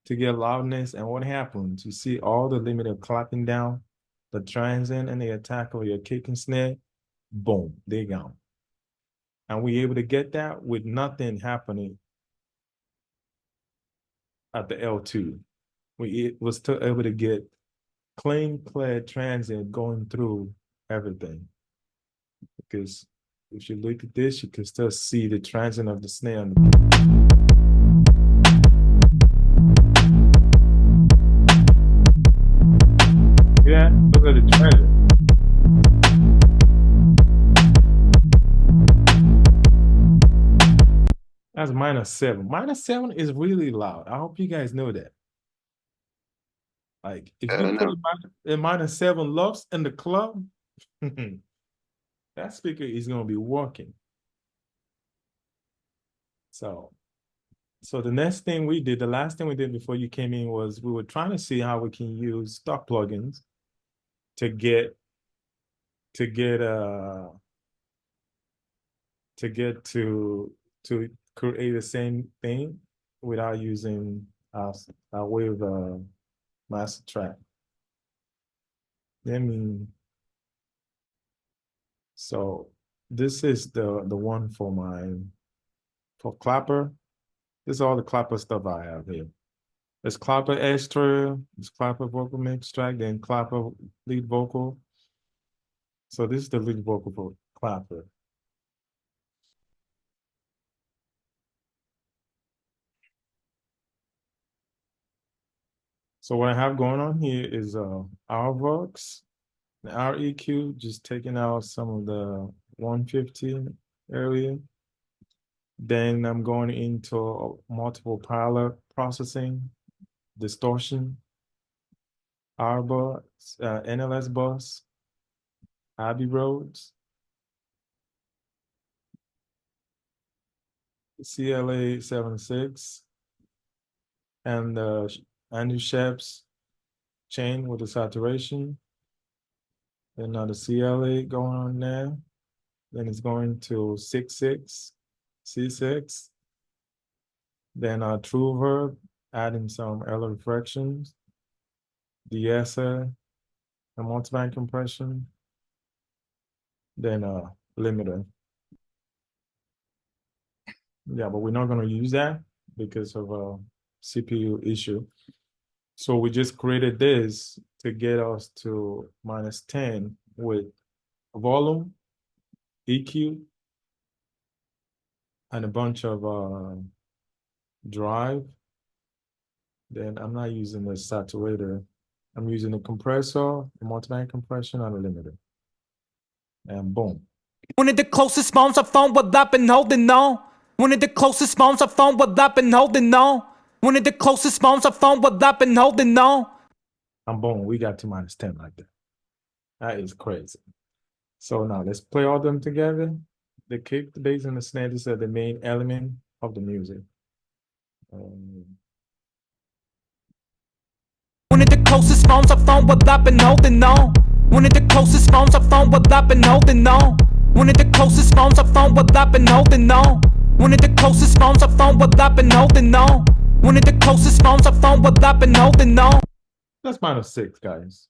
to get loudness. And what happens? You see all the limiter clapping down, the transient and the attack of your kick and snare. Boom, they gone. And we able to get that with nothing happening at the L2. We was still able to get clean, clear transient going through everything. Because if you look at this, you can still see the transient of the snare on the yeah, look at the transient. That's -7. -7 is really loud. I hope you guys know that. Like, if I you put know. it in -7 lufs in the club, that speaker is going to be working. So the next thing we did, the last thing we did before you came in was we were trying to see how we can use stock plugins to get to get to create the same thing without using our wave master track. I mean, so this is the one for Clapper. This is all the Clapper stuff I have here. There's Clapper extra, there's Clapper vocal mix track, then Clapper lead vocal. So this is the lead vocal for Clapper. So what I have going on here is our Vox, the REQ, just taking out some of the 150 area. Then I'm going into multiple parallel processing, distortion, R bus, NLS bus, Abbey Roads, CLA 76, and Andrew Shep's chain with the saturation. Then the CLA going on there. Then it's going to 6.6, C6. Then True Verb, adding some early reflections, de-esser, and multiband compression. Then limiter. Yeah, but we're not going to use that because of a CPU issue. So we just created this to get us to -10 with volume, EQ, and a bunch of drive. Then I'm not using the saturator. I'm using the compressor, the multiband compression, and the limiter. And boom. One of the closest bones I found what I've been holding on. One of the closest bones I found what I've been holding on. One of the closest bones I found what I've been holding on. And boom, we got to -10 like that. That is crazy. So now let's play all them together. The kick, the bass, and the snare, these are the main element of the music. One of the closest bones I found what I've been holding on. One of the closest bones I found what I've been holding on. One of the closest bones I found what I've been holding on. One of the closest bones I found what I've been holding on. One of the closest bones I found what I've been holding on. That's -6, guys.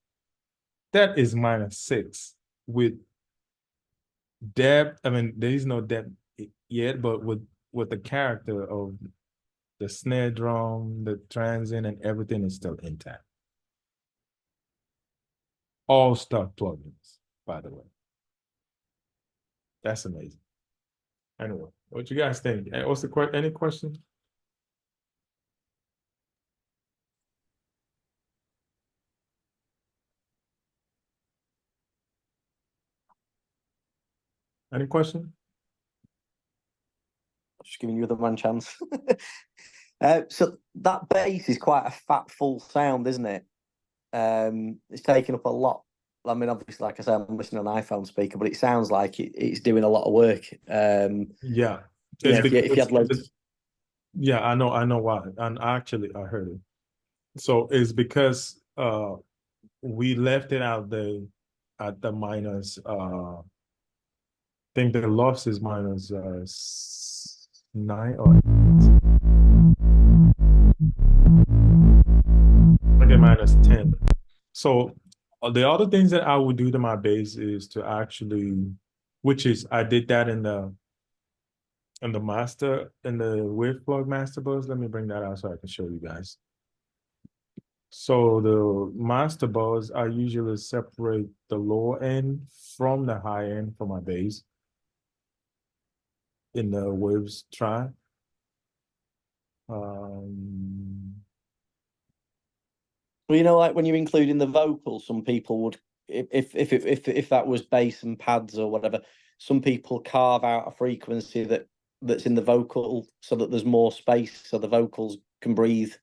That is -6 with depth. I mean, there is no depth yet, but with the character of the snare drum, the transient, and everything is still intact. All stock plugins, by the way. That's amazing. Anyway, what you guys think? What's the any question? Any question? Just giving you the man chance. So that bass is quite a fat, full sound, isn't it? It's taking up a lot. I mean, obviously, like I said, I'm listening on an iPhone speaker, but it sounds like it's doing a lot of work. Yeah, You it's know, if you had loads. yeah, I know why, and actually I heard it. So it's because we left it out there at the minus. I think the loss is minus 9 or okay, minus 10. So the other things that I would do to my bass is to actually, which is I did that in the master in the waveplug master bus. Let me bring that out so I can show you guys. So the master bus, I usually separate the lower end from the high end for my bass in the waves track. Well, you know, like when you're including the vocals, some people would, if that was bass and pads or whatever, some people carve out a frequency that's in the vocal so that there's more space so the vocals can breathe.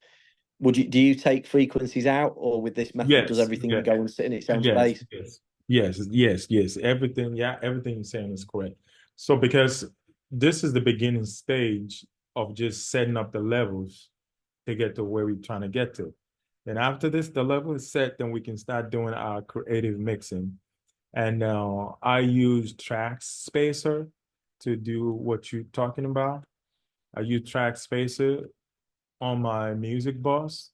Do you take frequencies out, or with this method, does yes, everything yes, go and sit in its own yes, space? yes. Everything, yeah, everything you're saying is correct. So because this is the beginning stage of just setting up the levels to get to where we're trying to get to. Then after this, the level is set, then we can start doing our creative mixing. And I use track spacer to do what you're talking about. I use track spacer on my music bus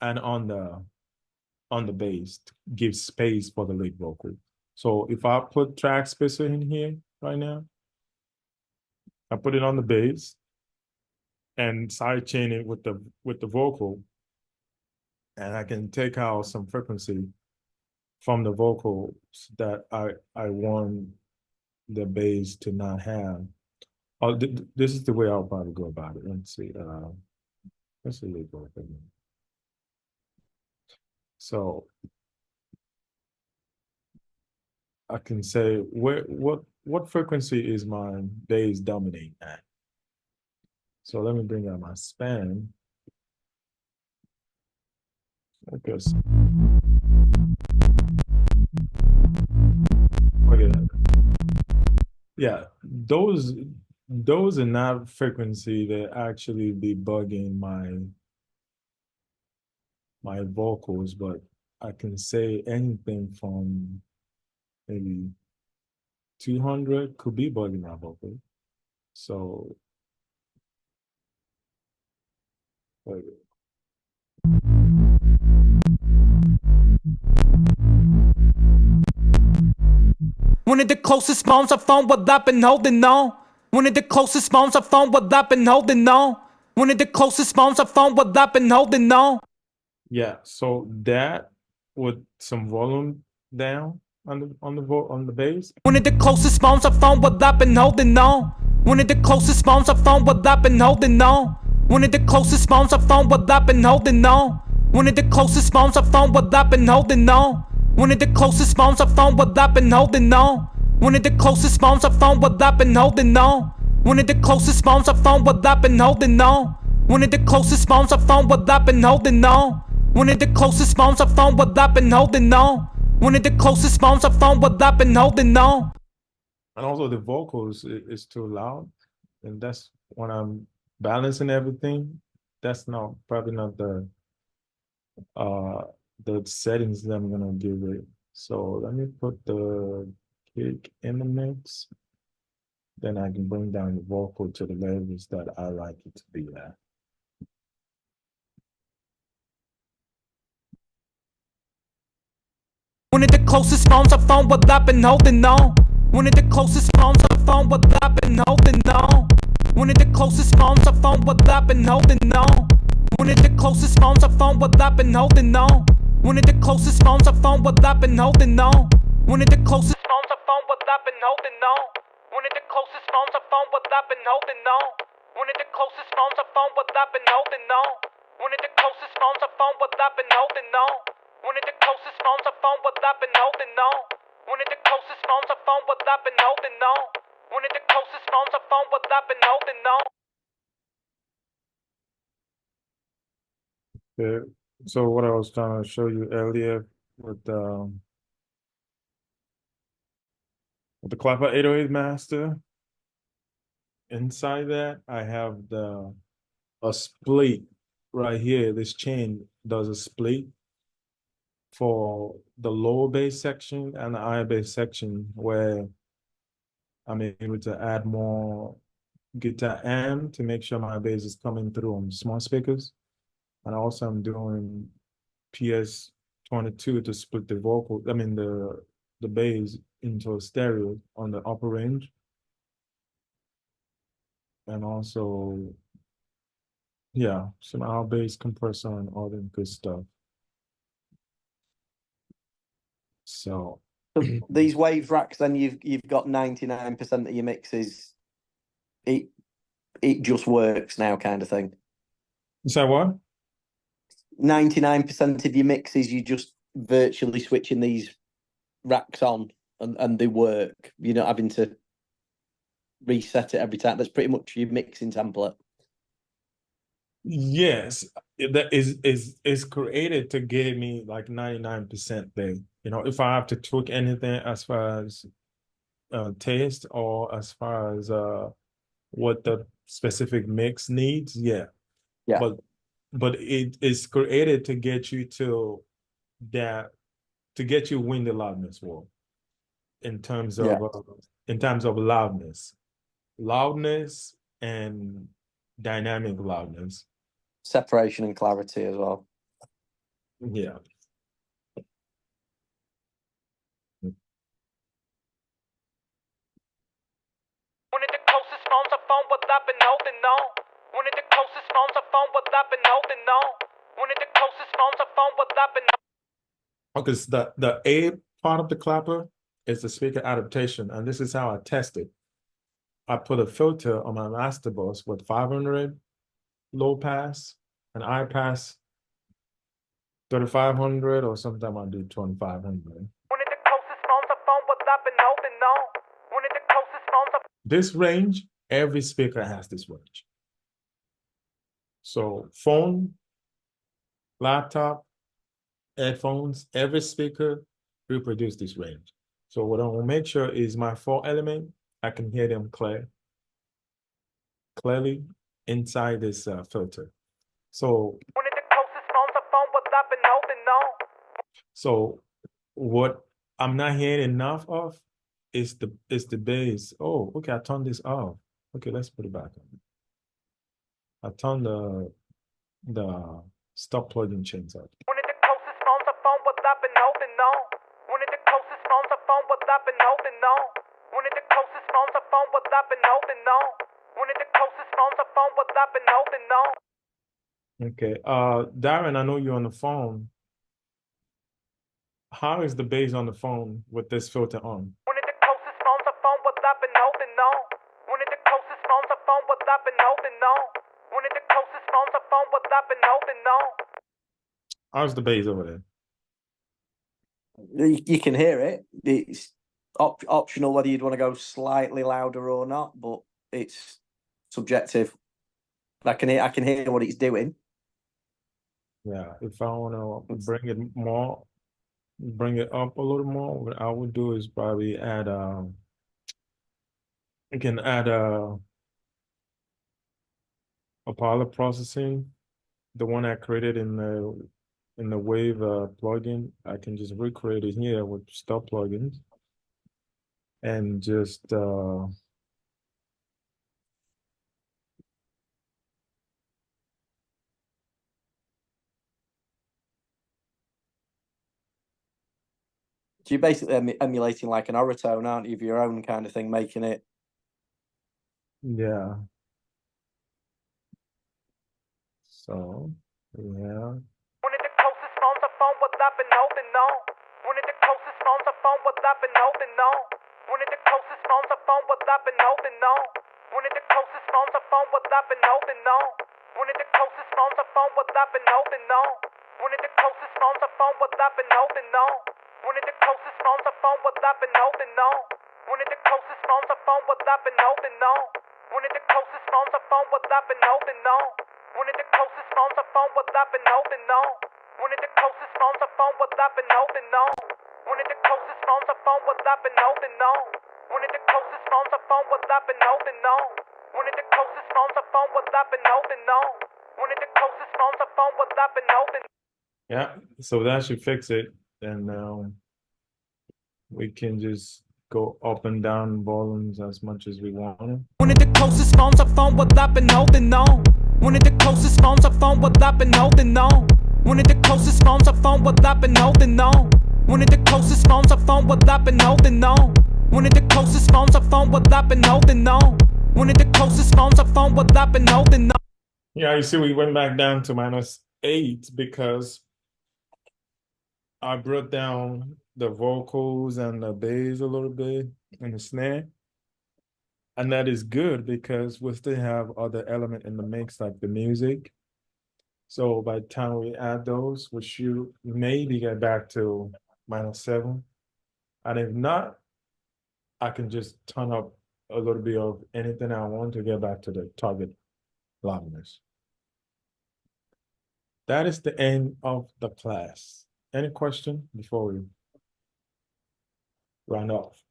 and on the bass to give space for the lead vocal. So if I put track spacer in here right now, I put it on the bass and side chain it with the vocal, and I can take out some frequency from the vocals that I want the bass to not have. Oh, this is the way I'll probably go about it. Let's see. Let's see. So I can say what frequency is my bass dominating at. So let me bring out my span. Okay. Look at that. Yeah, those are not frequency that actually be bugging my vocals, but I can say anything from maybe 200 could be bugging my vocal. So like, One of the closest bones I found what I've been holding on. One of the closest bones I found what I've been holding on. One of the closest bones I found what I've been holding on. yeah, so that with some volume down on the bass. One of the closest bones I found what I've been holding on. One of the closest bones I found what I've been holding on. One of the closest bones I found what I've been holding on. One of the closest bones I found what I've been holding on. One of the closest bones I found what I've been holding on. One of the closest bones I found what I've been holding on. One of the closest bones I found what I've been holding on. One of the closest bones I found what I've been holding on. One of the closest bones I found what I've been holding on. One of the closest bones I found what I've been holding on. And also the vocals is too loud, and that's when I'm balancing everything. That's not probably not uh the settings that I'm gonna give it. So let me put the kick in the mix. Then I can bring down the vocal to the levels that I like it to be at. One of the closest bones I found what I've been holding on. One of the closest bones I found what I've been holding on. One of the closest bones I found what I've been holding on. One of the closest bones I found what I've been holding on. One of the closest bones I found what I've been holding on. One of the closest bones I found what I've been holding on. One of the closest bones I found what I've been holding on. One of the closest bones I found what I've been holding on. One of the closest bones I found what I've been holding on. One of the closest bones I found what I've been holding on. One of the closest bones I found what I've been holding on. One of the closest bones I found what I've been holding on. Yeah. So what I was trying to show you earlier with the Clapper 808 Master, inside that I have a split right here. This chain does a split for the lower bass section and the higher bass section where I'm able to add more guitar amp to make sure my bass is coming through on small speakers. And also I'm doing PS22 to split the vocal, the bass into a stereo on the upper range. And also, yeah, some out bass compressor and all that good stuff. So So these Waves racks, then you've got 99% of your mixes. It just works now, kind of thing. you say what? 99% of your mixes, you just virtually switching these racks on, and they work. You're not having to reset it every time. That's pretty much your mixing template. Yes, that is created to give me like 99% there. You know, if I have to tweak anything as far as taste or as far as what the specific mix needs, yeah. Yeah. But it is created to get you to that to get you win the loudness war in terms Yeah. of loudness, loudness and dynamic loudness. Separation and clarity as well. Yeah. One of the closest phones I found what I've been holding on. One of the closest phones I found what I've been holding on. One of the closest phones I found what I've been. Because the A part of the clapper is the speaker adaptation, and this is how I test it. I put a filter on my master bus with 500 low pass and high pass 3500, or sometimes I do 2500. One of the closest phones I found what I've been holding on. One of the closest phones I. This range, every speaker has this range. So phone, laptop, headphones, every speaker reproduce this range. So what I will make sure is my 4 element, I can hear them clearly inside this filter. So One of the closest phones I found what I've been holding on. so what I'm not hearing enough of is the bass. Oh, okay, I turned this off. Okay, let's put it back on. I turned the stop plugging chains out. One of the closest phones I found what I've been holding on. One of the closest phones I found what I've been holding on. One of the closest phones I found what I've been holding on. One of the closest phones I found what I've been holding on. Okay, Darren, I know you're on the phone. How is the bass on the phone with this filter on? One of the closest phones I found what I've been holding on. One of the closest phones I found what I've been holding on. One of the closest phones I found what I've been holding on. How's the bass over there? You can hear it. It's optional whether you'd want to go slightly louder or not, but it's subjective. I can hear what it's doing. Yeah, if I want to bring it up a little more, what I would do is probably add I can add a parallel processing, the one I created in the Wave plugin. I can just recreate it here with stop plugins and just So you're basically emulating like an Oratone, aren't you, of your own kind of thing, making it. yeah. So yeah. One of the closest phones I found what I've been holding on. One of the closest phones I found what I've been holding on. One of the closest phones I found what I've been holding on. One of the closest phones I found what I've been holding on. One of the closest phones I found what I've been holding on. One of the closest phones I found what I've been holding on. One of the closest phones I found what I've been holding on. One of the closest phones I found what I've been holding on. One of the closest phones I found what I've been holding on. One of the closest phones I found what I've been holding on. One of the closest phones I found what I've been holding on. One of the closest phones I found what I've been holding on. One of the closest phones I found what I've been holding on. One of the closest phones I found what I've been holding on. One of the closest phones I found what I've been holding. Yeah, so that should fix it. And we can just go up and down volumes as much as we want. One of the closest phones I found what I've been holding on. One of the closest phones I found what I've been holding on. One of the closest phones I found what I've been holding on. One of the closest phones I found what I've been holding on. One of the closest phones I found what I've been holding on. One of the closest phones I found what I've been holding on. Yeah, you see, we went back down to -8 because I brought down the vocals and the bass a little bit and the snare. And that is good because we still have other element in the mix, like the music. So by the time we add those, we should maybe get back to -7. And if not, I can just turn up a little bit of anything I want to get back to the target loudness. That is the end of the class. Any question before we round off?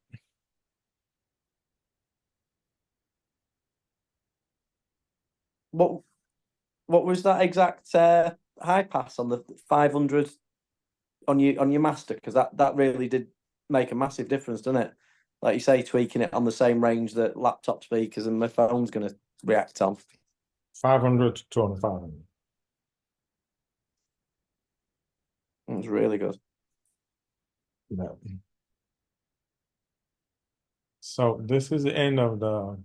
What was that exact high pass on the 500 on your master? Because that really did make a massive difference, didn't it? Like you say, tweaking it on the same range that laptop speakers and my phone's going to react on. 500 to 2,500. It was really good. Yeah. So this is the end of the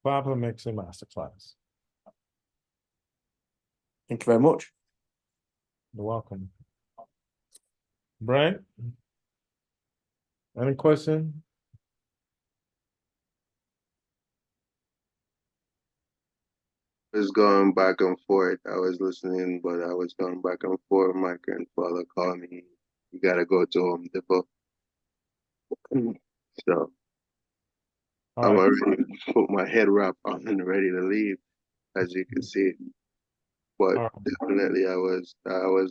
Papa Mixing Masterclass. Thank you very much. You're welcome. Brent, any question? Was going back and forth. I was listening, but I was going back and forth. My grandfather called me. You gotta go to Home Depot. So All I'm right. already put my head wrap on and ready to leave, as you can see. But All right. definitely I was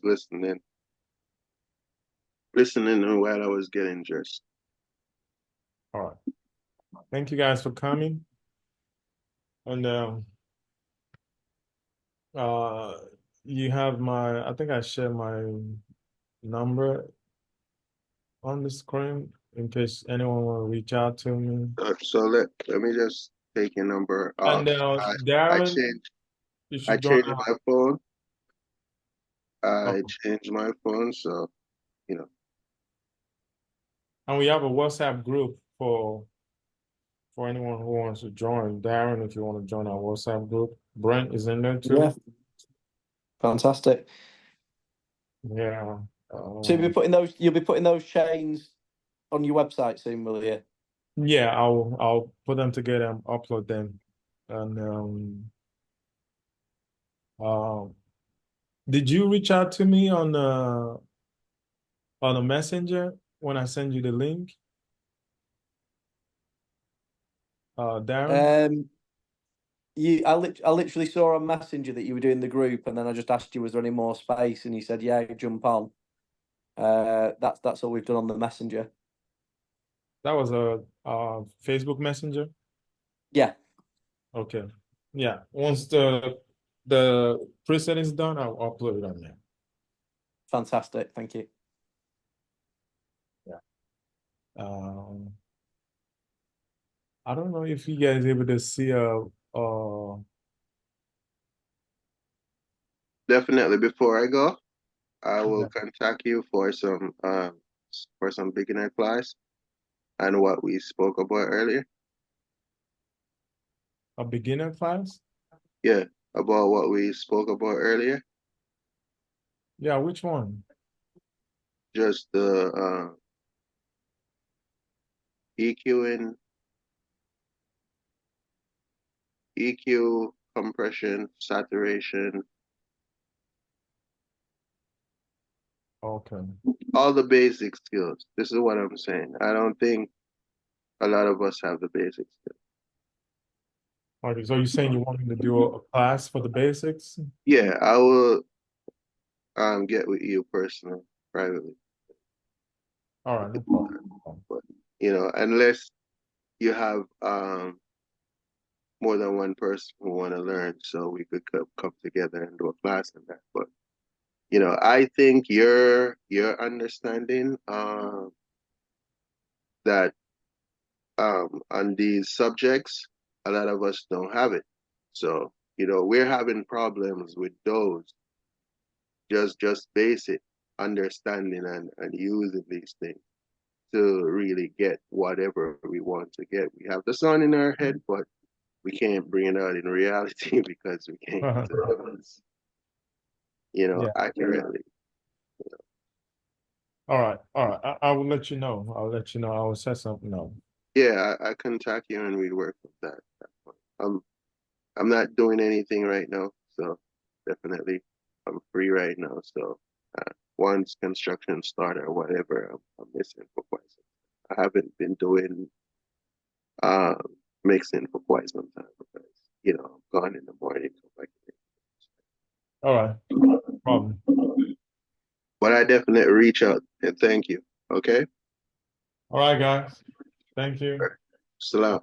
listening while I was getting dressed. All right. Thank you guys for coming. And you have I think I shared my number on the screen in case anyone will reach out to me. So let me just take your number off. And I Darren, changed you I should join changed my phone. I Oh, changed my phone, so you know. and we have a WhatsApp group for anyone who wants to join. Darren, if you want to join our WhatsApp group. Brent is in there too. Yeah. Fantastic. Yeah. So you'll be putting those chains on your website soon, will you? Yeah, I'll put them together and upload them. And did you reach out to me on a messenger when I send you the link? Darren? I literally saw on Messenger that you were doing the group, and then I just asked you, was there any more space? And you said, yeah, jump on. That's all we've done on the Messenger. That was a Facebook Messenger? Yeah. Okay. Yeah. Once the preset is done, I'll upload it on there. Fantastic. Thank you. Yeah. I don't know if you guys able to see Definitely before I go, I will Yeah. contact you for some beginner class and what we spoke about earlier. a beginner class. Yeah, about what we spoke about earlier. Yeah, which one? Just the EQing, EQ, compression, saturation, Okay. all the basic skills. This is what I'm saying. I don't think a lot of us have the basic skills. Okay, so you're saying you want me to do a class for the basics? Yeah, I will get with you personally, privately. All right, no problem. But unless you have more than one person who want to learn, so we could come together and do a class on that. But I think your understanding that on these subjects, a lot of us don't have it. So we're having problems with those just basic understanding and using these things to really get whatever we want to get. We have the sun in our head, but we can't bring it out in reality because we can't use it, Yeah. accurately. All right. All right. I will let you know. I'll let you know. I will set something up. Yeah, I contact you and we work with that. I'm not doing anything right now, so definitely I'm free right now. So once construction start or whatever, I'm missing for quite some time. I haven't been doing uh, mixing for quite some time because I'm gone in the morning. So All right. No problem. but I definitely reach out and thank you. Okay. All right, guys. Thank you. Salam.